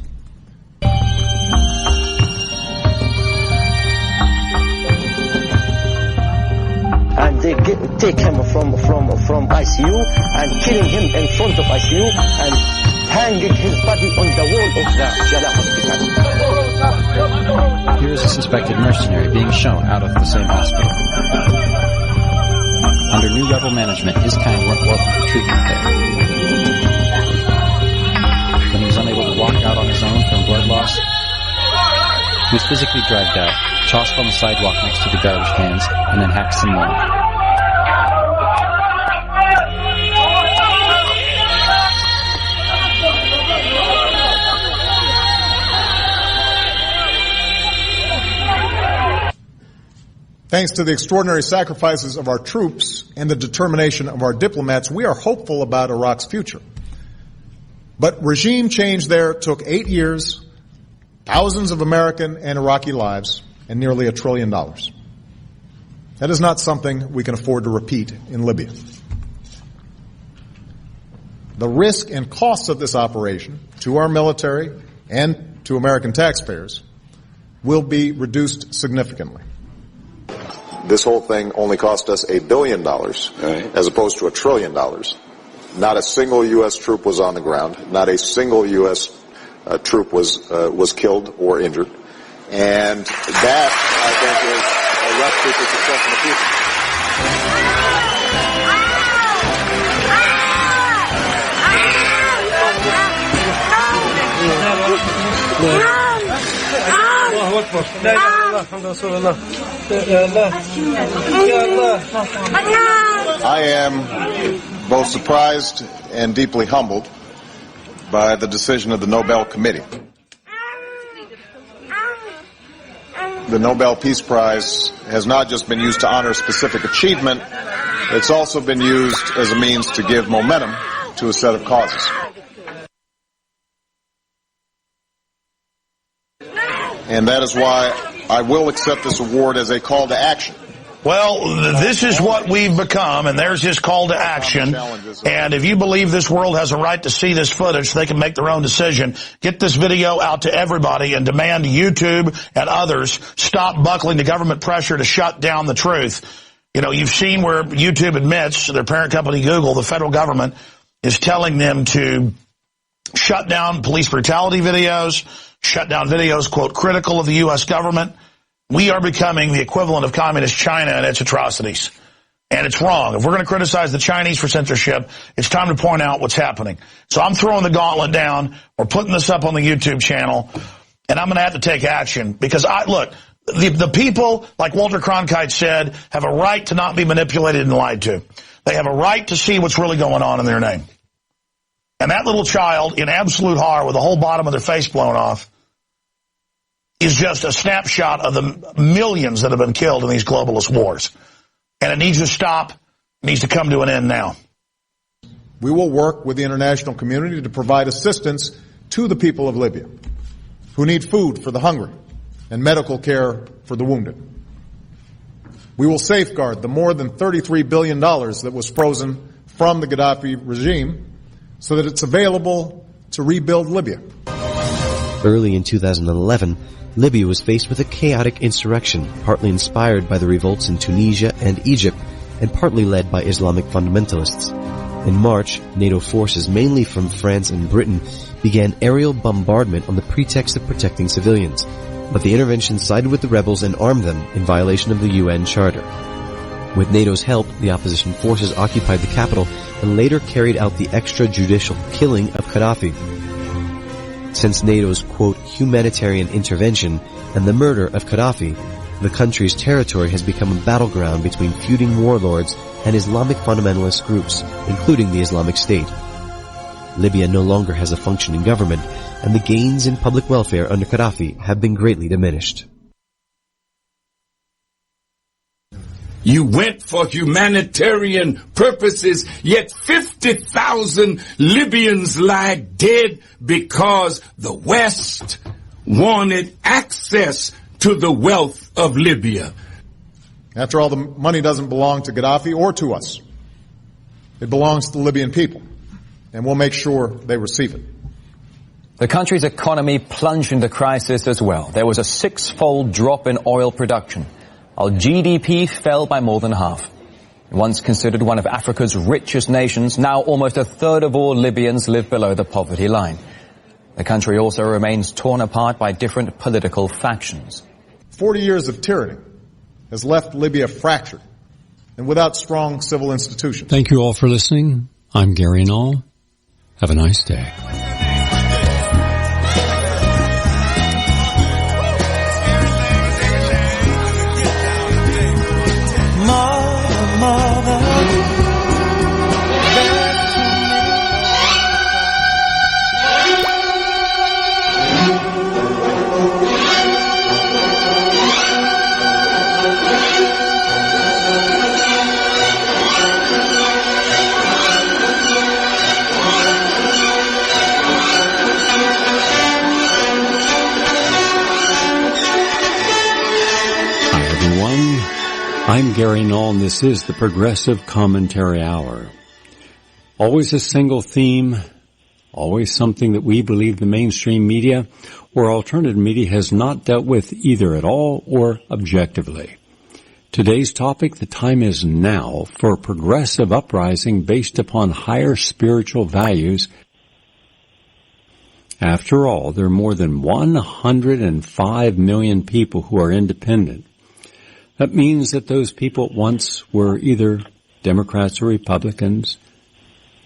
And they take him from ICU and killing him in front of ICU and hanging his body on the wall of the Jalal hospital. Here is a suspected mercenary being shown out of the same hospital. Under new rebel management, his kind weren't welcome for treatment there. When he was unable to walk out on his own from blood loss, he was physically dragged out, tossed on the sidewalk next to the garbage cans, and then hacked some more. Thanks to the extraordinary sacrifices of our troops and the determination of our diplomats, we are hopeful about Iraq's future. But regime change there took 8 years, thousands of American and Iraqi lives, and nearly $1 trillion. That is not something we can afford to repeat in Libya. The risk and costs of this operation to our military and to American taxpayers will be reduced significantly. This whole thing only cost us $1 billion, as opposed to $1 trillion. Not a single U.S. troop was on the ground. Not a single U.S. Troop was killed or injured. And that, I think, is a recipe for success in the future. I am both surprised and deeply humbled by the decision of the Nobel Committee. The Nobel Peace Prize has not just been used to honor specific achievement, it's also been used as a means to give momentum to a set of causes. And that is why I will accept this award as a call to action. Well, this is what we've become, and there's his call to action. And if you believe this world has a right to see this footage so they can make their own decision, get this video out to everybody and demand YouTube and others stop buckling to government pressure to shut down the truth. You know, you've seen where YouTube admits, their parent company Google, the federal government, is telling them to shut down police brutality videos, shut down videos, quote, critical of the U.S. government. We are becoming the equivalent of communist China and its atrocities. And it's wrong. If we're going to criticize the Chinese for censorship, it's time to point out what's happening. So I'm throwing the gauntlet down. We're putting this up on the YouTube channel. And I'm going to have to take action because the people, like Walter Cronkite said, have a right to not be manipulated and lied to. They have a right to see what's really going on in their name. And that little child in absolute horror with the whole bottom of their face blown off is just a snapshot of the millions that have been killed in these globalist wars. And it needs to stop. It needs to come to an end now. We will work with the international community to provide assistance to the people of Libya who need food for the hungry and medical care for the wounded. We will safeguard the more than $33 billion that was frozen from the Gaddafi regime so that it's available to rebuild Libya. Early in 2011, Libya was faced with a chaotic insurrection, partly inspired by the revolts in Tunisia and Egypt, and partly led by Islamic fundamentalists. In March, NATO forces, mainly from France and Britain, began aerial bombardment on the pretext of protecting civilians, but the intervention sided with the rebels and armed them in violation of the UN Charter. With NATO's help, the opposition forces occupied the capital and later carried out the extrajudicial killing of Gaddafi. Since NATO's, quote, humanitarian intervention and the murder of Gaddafi, the country's territory has become a battleground between feuding warlords and Islamic fundamentalist groups, including the Islamic State. Libya no longer has a functioning government, and the gains in public welfare under Gaddafi have been greatly diminished. You went for humanitarian purposes, yet 50,000 Libyans lie dead because the West wanted access to the wealth of Libya. After all, the money doesn't belong to Gaddafi or to us. It belongs to the Libyan people, and we'll make sure they receive it. The country's economy plunged into crisis as well. There was a six-fold drop in oil production, while GDP fell by more than half. Once considered one of Africa's richest nations, now almost a third of all Libyans live below the poverty line. The country also remains torn apart by different political factions. 40 years of tyranny has left Libya fractured and without strong civil institutions. Thank you all for listening. I'm Gary Null. Have a nice day. I'm Gary Null, and this is the Progressive Commentary Hour. Always a single theme, always something that we believe the mainstream media or alternative media has not dealt with either at all or objectively. Today's topic, the time is now for a progressive uprising based upon higher spiritual values. After all, there are more than 105 million people who are independent. That means that those people once were either Democrats or Republicans.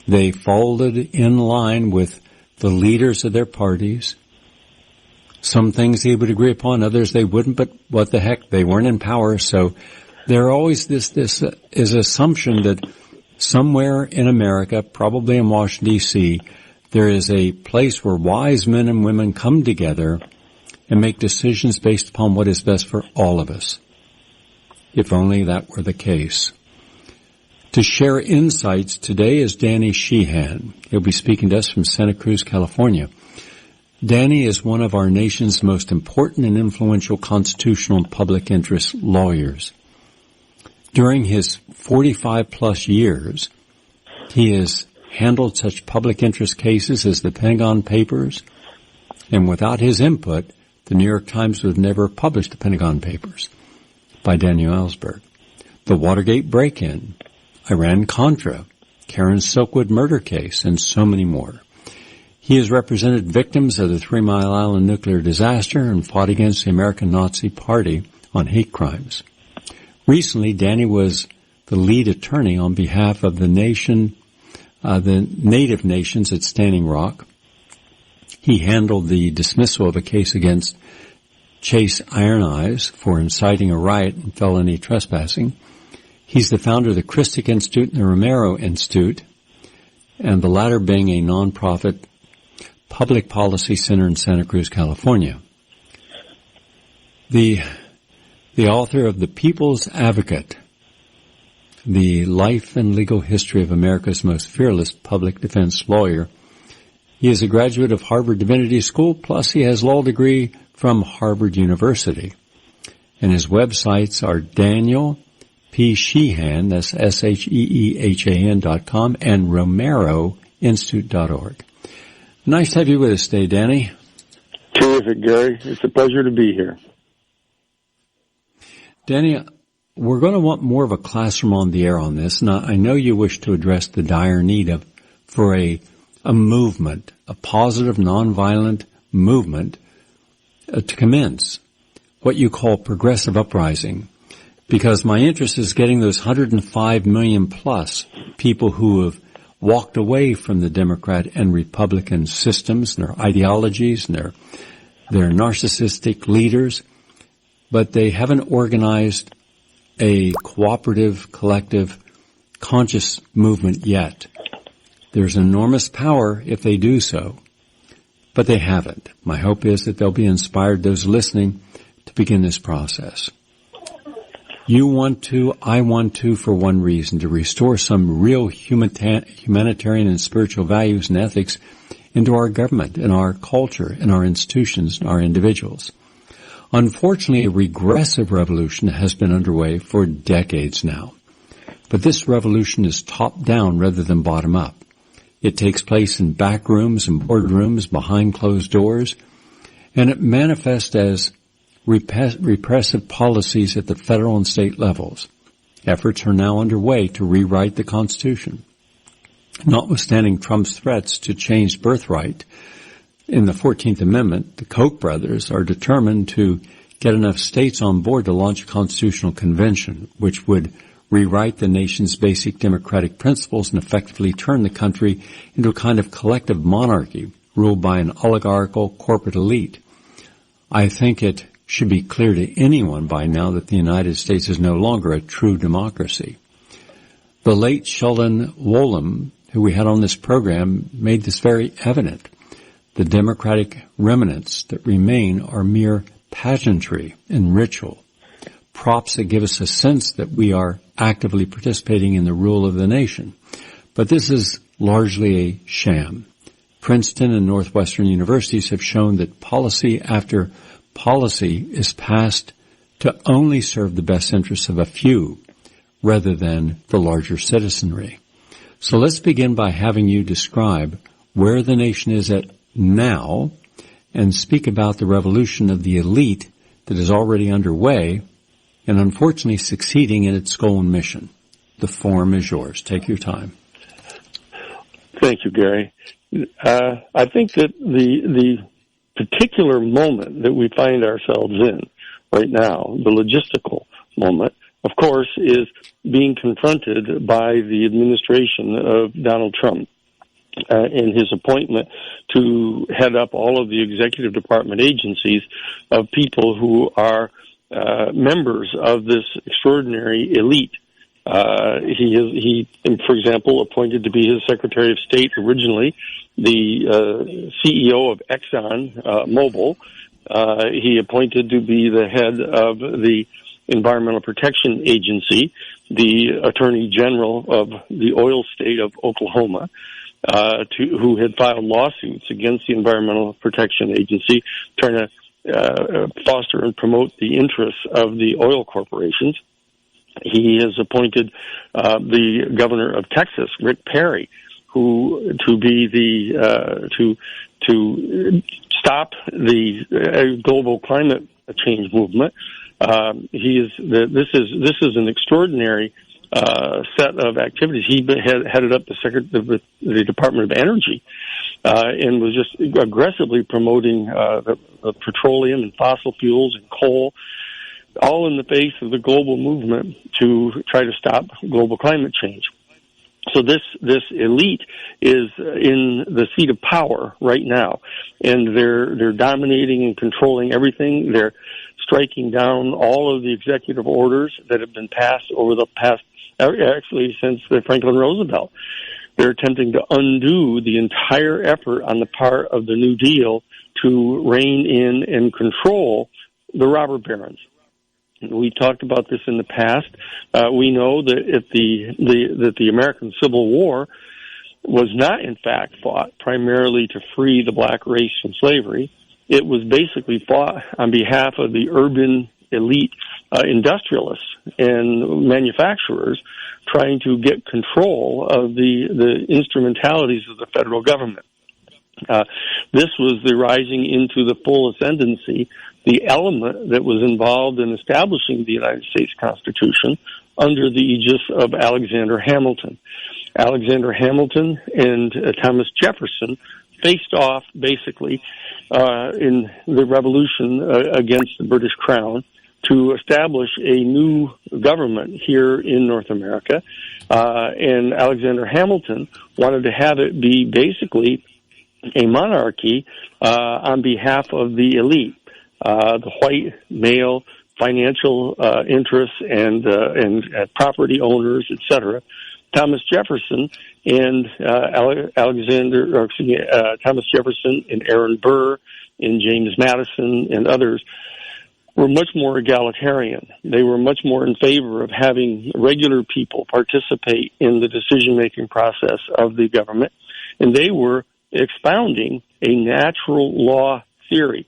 They folded in line with the leaders of their parties. Some things they would agree upon, others they wouldn't, but what the heck, they weren't in power. So there always this is assumption that somewhere in America, probably in Washington, D.C., there is a place where wise men and women come together and make decisions based upon what is best for all of us. If only that were the case. To share insights today is Danny Sheehan. He'll be speaking to us from Santa Cruz, California. Danny is one of our nation's most important and influential constitutional and public interest lawyers. During his 45-plus years, he has handled such public interest cases as the Pentagon Papers, and without his input, the New York Times would have never published the Pentagon Papers by Daniel Ellsberg, the Watergate break-in, Iran-Contra, Karen Silkwood murder case, and so many more. He has represented victims of the 3 Mile Island nuclear disaster and fought against the American Nazi Party on hate crimes. Recently, Danny was the lead attorney on behalf of the native nations at Standing Rock. He handled the dismissal of a case against Chase Iron Eyes for inciting a riot and felony trespassing. He's the founder of the Christic Institute and the Romero Institute, and the latter being a nonprofit public policy center in Santa Cruz, California. The author of The People's Advocate, the life and legal history of America's most fearless public defense lawyer. He is a graduate of Harvard Divinity School, plus he has a law degree from Harvard University. And his websites are Daniel P. Sheehan, that's SHEEHAN.com, and RomeroInstitute.org. Nice to have you with us today, Danny. Terrific, Gary. It's a pleasure to be here. Danny, we're going to want more of a classroom on the air on this. Now, I know you wish to address the dire need for a movement, a positive, nonviolent movement to commence what you call progressive uprising. Because my interest is getting those 105 million plus people who have walked away from the Democrat and Republican systems and their ideologies and their narcissistic leaders, but they haven't organized a cooperative, collective, conscious movement yet. There's enormous power if they do so, but they haven't. My hope is that they'll be inspired, those listening, to begin this process. You want to, I want to, for one reason, to restore some real humanitarian and spiritual values and ethics into our government, in our culture, in our institutions, and our individuals. Unfortunately, a regressive revolution has been underway for decades now. But this revolution is top-down rather than bottom-up. It takes place in back rooms and boardrooms behind closed doors, and it manifests as repressive policies at the federal and state levels. Efforts are now underway to rewrite the Constitution. Notwithstanding Trump's threats to change birthright, in the 14th Amendment, the Koch brothers are determined to get enough states on board to launch a constitutional convention, which would rewrite the nation's basic democratic principles and effectively turn the country into a kind of collective monarchy ruled by an oligarchical corporate elite. I think it should be clear to anyone by now that the United States is no longer a true democracy. The late Sheldon Wolin, who we had on this program, made this very evident. The democratic remnants that remain are mere pageantry and ritual, props that give us a sense that we are actively participating in the rule of the nation. But this is largely a sham. Princeton and Northwestern universities have shown that policy after policy is passed to only serve the best interests of a few rather than the larger citizenry. So let's begin by having you describe where the nation is at now and speak about the revolution of the elite that is already underway and unfortunately succeeding in its goal and mission. The forum is yours. Take your time. Thank you, Gary. I think that the particular moment that we find ourselves in right now, the logistical moment, of course, is being confronted by the administration of Donald Trump. in his appointment to head up all of the executive department agencies of people who are members of this extraordinary elite. He, for example, appointed to be his Secretary of State originally the CEO of Exxon Mobil. He appointed to be the head of the Environmental Protection Agency, the Attorney General of the oil state of Oklahoma, who had filed lawsuits against the Environmental Protection Agency, trying to foster and promote the interests of the oil corporations. He has appointed the governor of Texas, Rick Perry, who to be the to stop the global climate change movement. This is an extraordinary set of activities. He headed up the Department of Energy and was just aggressively promoting the petroleum and fossil fuels and coal, all in the face of the global movement to try to stop global climate change. So this elite is in the seat of power right now, and they're dominating and controlling everything. They're striking down all of the executive orders that have been passed over the past, actually since Franklin Roosevelt. They're attempting to undo the entire effort on the part of the New Deal to rein in and control the robber barons. We talked about this in the past. We know that the American Civil War was not, in fact, fought primarily to free the black race from slavery. It was basically fought on behalf of the urban elite industrialists and manufacturers trying to get control of the instrumentalities of the federal government. This was the rising into the full ascendancy, the element that was involved in establishing the United States Constitution under the aegis of Alexander Hamilton. Alexander Hamilton and Thomas Jefferson faced off, basically, in the revolution against the British Crown to establish a new government here in North America. And Alexander Hamilton wanted to have it be basically a monarchy on behalf of the elite, the white male financial interests and property owners, etc. Thomas Jefferson and Thomas Jefferson and Aaron Burr and James Madison and others were much more egalitarian. They were much more in favor of having regular people participate in the decision-making process of the government, and they were expounding a natural law theory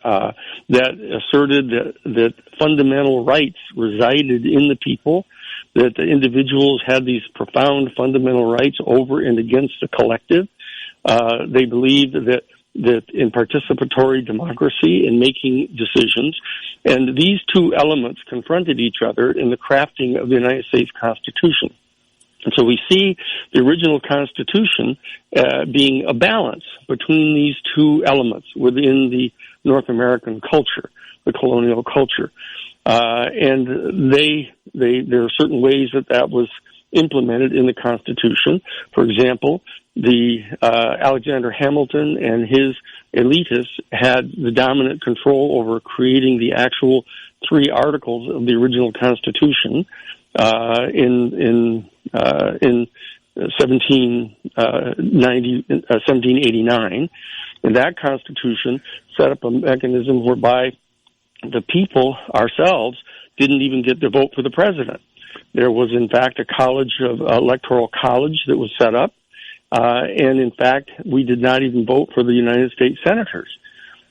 that asserted that fundamental rights resided in the people, that the individuals had these profound fundamental rights over and against the collective. They believed that in participatory democracy in making decisions, and these two elements confronted each other in the crafting of the United States Constitution. And so we see the original Constitution being a balance between these two elements within the North American culture, the colonial culture. And there are certain ways that was implemented in the Constitution. For example, the Alexander Hamilton and his elitists had the dominant control over creating the actual 3 articles of the original Constitution in 1789, and that Constitution set up a mechanism whereby the people ourselves didn't even get to vote for the president. There was, in fact, a electoral college that was set up, and in fact, we did not even vote for the United States senators.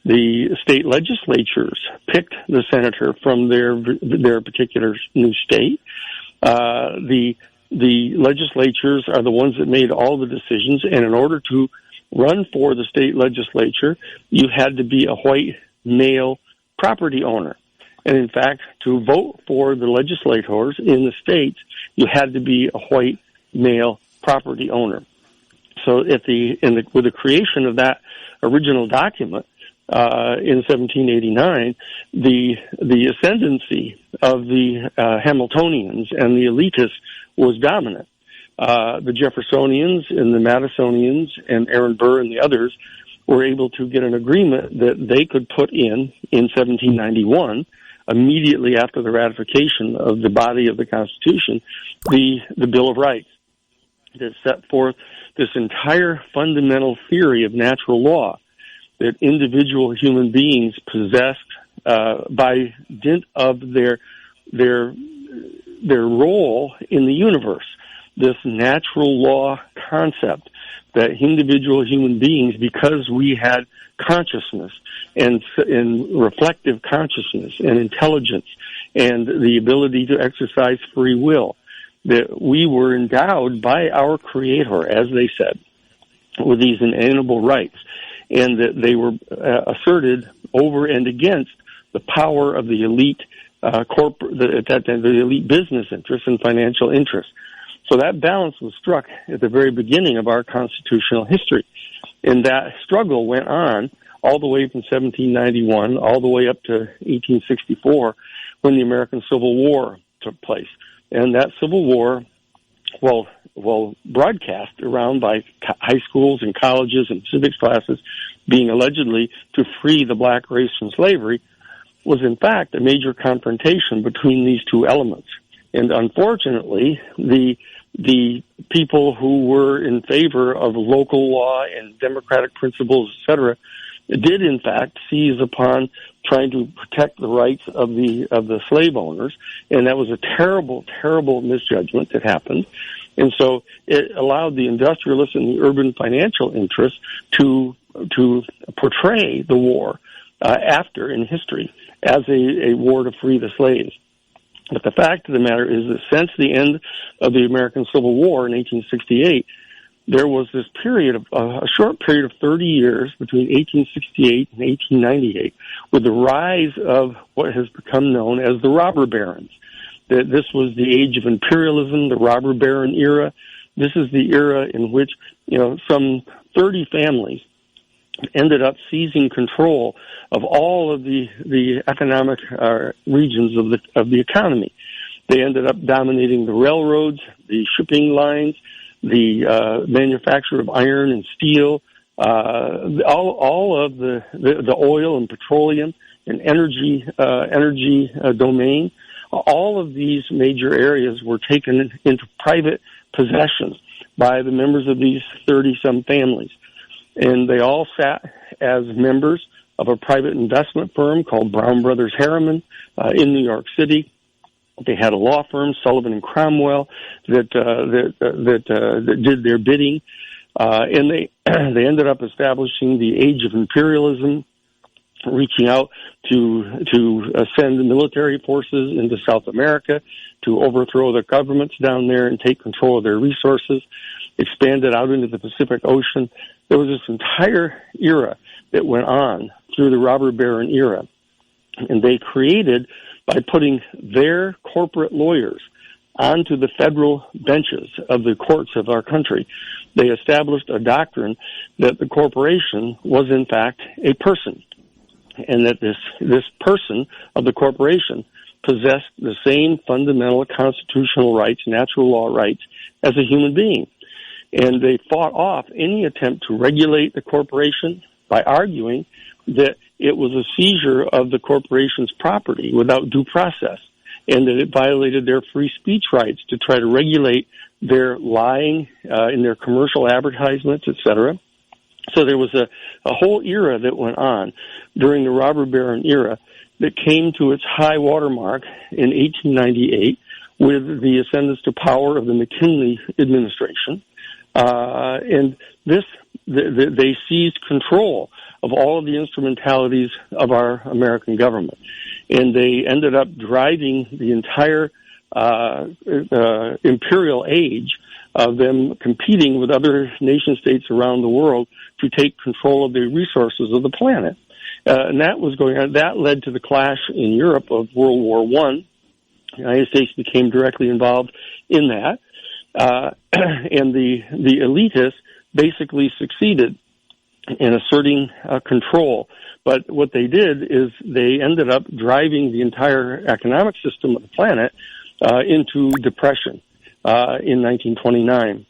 The state legislatures picked the senator from their particular new state. The legislatures are the ones that made all the decisions, and in order to run for the state legislature, you had to be a white male property owner. And in fact, to vote for the legislators in the states, you had to be a white male property owner. So with the creation of that original document in 1789, the ascendancy of the Hamiltonians and the elitists was dominant. the Jeffersonians and the Madisonians and Aaron Burr and the others were able to get an agreement that they could put in 1791, immediately after the ratification of the body of the Constitution, the Bill of Rights that set forth this entire fundamental theory of natural law that individual human beings possessed by dint of their role in the universe. This natural law concept that individual human beings, because we had consciousness and reflective consciousness and intelligence and the ability to exercise free will, that we were endowed by our Creator, as they said, with these inalienable rights, and that they were asserted over and against the power of the elite at that time, the elite business interests and financial interests. So that balance was struck at the very beginning of our constitutional history. And that struggle went on all the way from 1791 all the way up to 1864 when the American Civil War took place. And that Civil War, well broadcast around by high schools and colleges and civics classes, being allegedly to free the black race from slavery, was in fact a major confrontation between these two elements. And unfortunately, the people who were in favor of local law and democratic principles, etc., did in fact seize upon trying to protect the rights of the slave owners, and that was a terrible, terrible misjudgment that happened. And so it allowed the industrialists and the urban financial interests to portray the war after in history as a war to free the slaves. But the fact of the matter is that since the end of the American Civil War in 1868, there was this period of a short period of 30 years between 1868 and 1898 with the rise of what has become known as the robber barons. That this was the age of imperialism, the robber baron era. This is the era in which, some 30 families ended up seizing control of all of the economic regions of the economy. They ended up dominating the railroads, the shipping lines, the manufacture of iron and steel, all of the oil and petroleum and energy domain. All of these major areas were taken into private possession by the members of these 30-some families. And they all sat as members of a private investment firm called Brown Brothers Harriman in New York City. They had a law firm, Sullivan and Cromwell, that did their bidding, and they ended up establishing the age of imperialism, reaching out to send military forces into South America to overthrow the governments down there and take control of their resources, expanded out into the Pacific Ocean. There was this entire era that went on through the robber baron era, and they created, by putting their corporate lawyers onto the federal benches of the courts of our country, they established a doctrine that the corporation was in fact a person, and that this person of the corporation possessed the same fundamental constitutional rights, natural law rights, as a human being. And they fought off any attempt to regulate the corporation by arguing that it was a seizure of the corporation's property without due process, and that it violated their free speech rights to try to regulate their lying in their commercial advertisements, etc. So there was a whole era that went on during the robber baron era that came to its high watermark in 1898 with the ascendance to power of the McKinley administration. And they seized control of all of the instrumentalities of our American government. And they ended up driving the entire imperial age of them competing with other nation states around the world to take control of the resources of the planet. And that was going on. That led to the clash in Europe of World War I. The United States became directly involved in that. And the elitists basically succeeded in asserting control. But what they did is they ended up driving the entire economic system of the planet into depression. in 1929.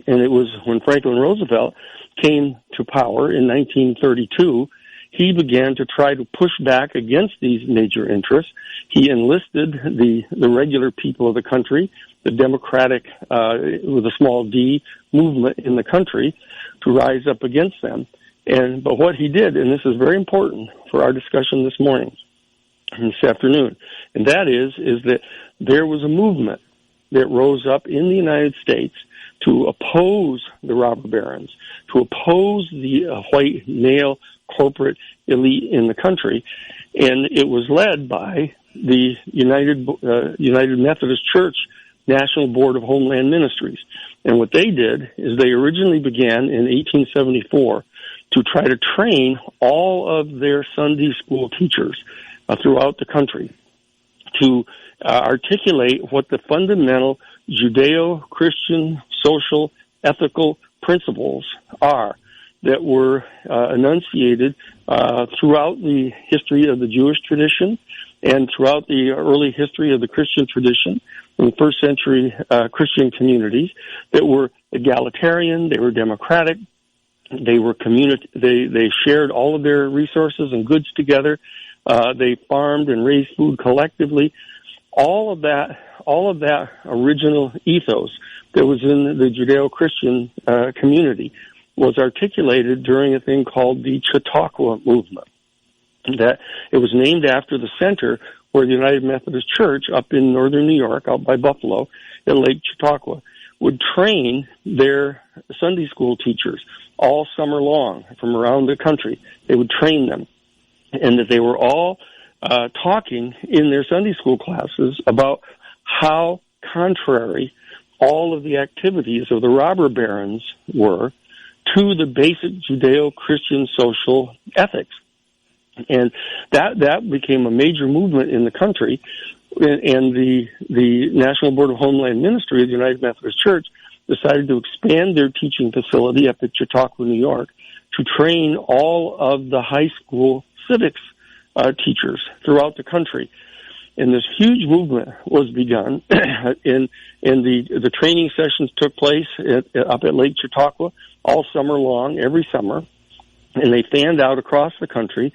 And it was when Franklin Roosevelt came to power in 1932, he began to try to push back against these major interests. He enlisted the regular people of the country, the democratic, with a small d, movement in the country, to rise up against them. But what he did, and this is very important for our discussion this morning, this afternoon, and that is that there was a movement that rose up in the United States to oppose the robber barons, to oppose the white male corporate elite in the country, and it was led by the United Methodist Church National Board of Homeland Ministries. And what they did is they originally began in 1874 to try to train all of their Sunday school teachers throughout the country to articulate what the fundamental Judeo-Christian social ethical principles are that were enunciated throughout the history of the Jewish tradition and throughout the early history of the Christian tradition in the first century Christian communities that were egalitarian, they were democratic, they were they shared all of their resources and goods together, they farmed and raised food collectively. All of that original ethos that was in the Judeo-Christian community was articulated during a thing called the Chautauqua movement. That it was named after the center where the United Methodist Church up in northern New York, out by Buffalo, at Lake Chautauqua, would train their Sunday school teachers all summer long from around the country. They would train them, and that they were all talking in their Sunday school classes about how contrary all of the activities of the robber barons were to the basic Judeo-Christian social ethics. And that became a major movement in the country, and the National Board of Homeland Ministry of the United Methodist Church decided to expand their teaching facility up at Chautauqua, New York, to train all of the high school civics teachers throughout the country. And this huge movement was begun, and the training sessions took place up at Lake Chautauqua all summer long, every summer, and they fanned out across the country.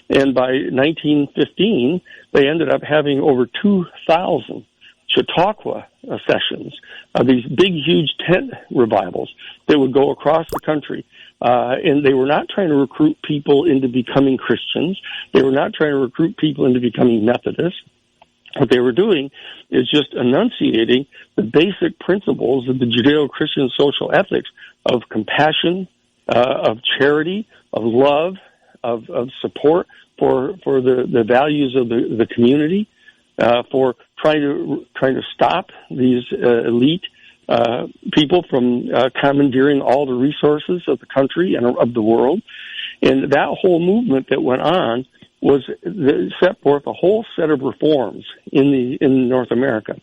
And by 1915, they ended up having over 2,000 Chautauqua sessions, these big, huge tent revivals that would go across the country. And they were not trying to recruit people into becoming Christians. They were not trying to recruit people into becoming Methodists. What they were doing is just enunciating the basic principles of the Judeo-Christian social ethics of compassion, of charity, of love, of support for the values of the community, for trying to stop these elite people from commandeering all the resources of the country and of the world. And that whole movement that went on set forth a whole set of reforms in North America.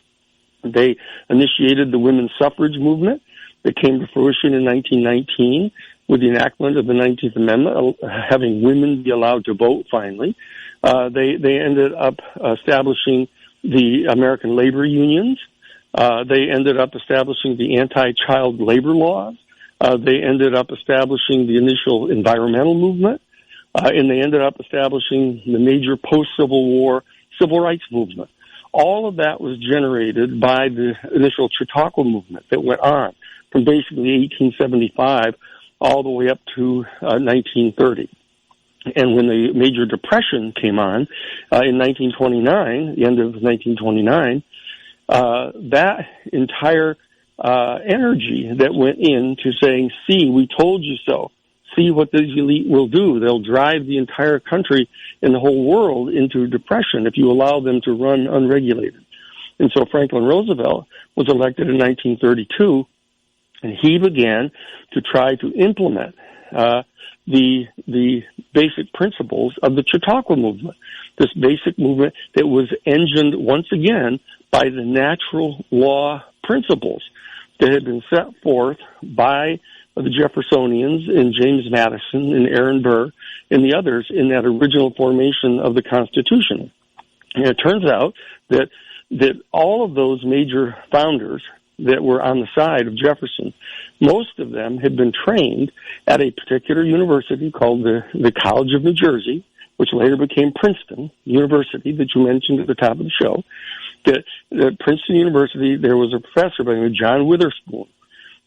They initiated the women's suffrage movement that came to fruition in 1919 with the enactment of the 19th Amendment, having women be allowed to vote finally. They ended up establishing the American labor unions. They ended up establishing the anti-child labor laws. They ended up establishing the initial environmental movement. And they ended up establishing the major post-Civil War civil rights movement. All of that was generated by the initial Chautauqua movement that went on from basically 1875 all the way up to 1930. And when the Major Depression came on in 1929, the end of 1929, that entire energy that went into saying, see, we told you so. See what these elite will do. They'll drive the entire country and the whole world into depression if you allow them to run unregulated. And so Franklin Roosevelt was elected in 1932, and he began to try to implement the basic principles of the Chautauqua movement, this basic movement that was engined once again by the natural law principles that had been set forth by the Jeffersonians and James Madison and Aaron Burr and the others in that original formation of the Constitution. And it turns out that all of those major founders that were on the side of Jefferson. Most of them had been trained at a particular university called the College of New Jersey, which later became Princeton University that you mentioned at the top of the show. At Princeton University, there was a professor by the name of John Witherspoon,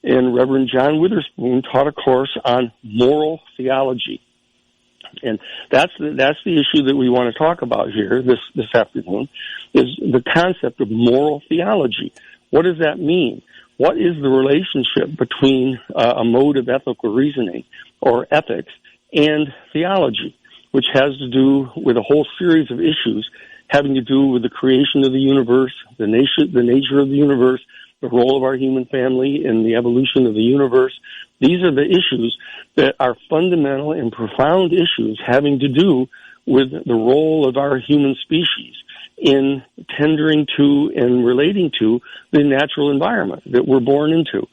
and Reverend John Witherspoon taught a course on moral theology. And that's the issue that we want to talk about here this afternoon, is the concept of moral theology. What does that mean? What is the relationship between a mode of ethical reasoning or ethics and theology, which has to do with a whole series of issues having to do with the creation of the universe, the nature of the universe, the role of our human family in the evolution of the universe. These are the issues that are fundamental and profound issues having to do with the role of our human species in tendering to and relating to the natural environment that we're born into.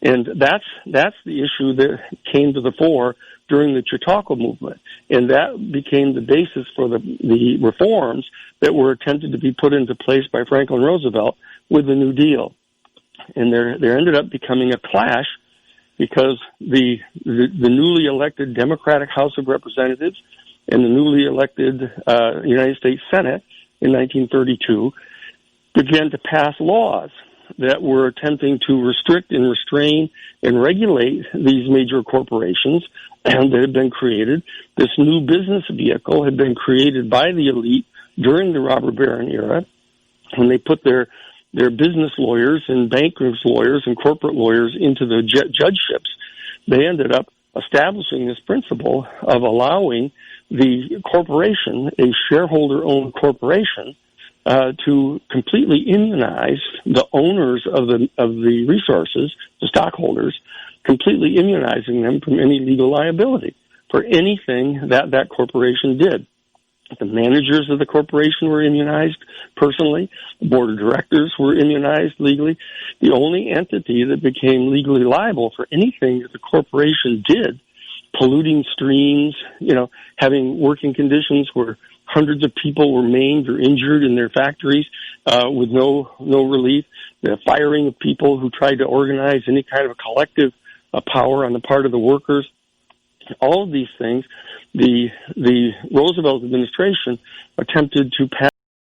And that's the issue that came to the fore during the Chautauqua movement. And that became the basis for the reforms that were attempted to be put into place by Franklin Roosevelt with the New Deal. And there ended up becoming a clash because the newly elected Democratic House of Representatives and the newly elected United States Senate in 1932 began to pass laws that were attempting to restrict and restrain and regulate these major corporations that had been created. This new business vehicle had been created by the elite during the robber baron era, when they put their business lawyers and bankers' lawyers and corporate lawyers into the judgeships. They ended up establishing this principle of allowing the corporation, a shareholder-owned corporation, to completely immunize the owners of the resources, the stockholders, completely immunizing them from any legal liability for anything that corporation did. The managers of the corporation were immunized personally. The board of directors were immunized legally. The only entity that became legally liable for anything that the corporation did, polluting streams, having working conditions where hundreds of people were maimed or injured in their factories with no relief, the firing of people who tried to organize any kind of a collective power on the part of the workers. All of these things, the Roosevelt administration attempted to pass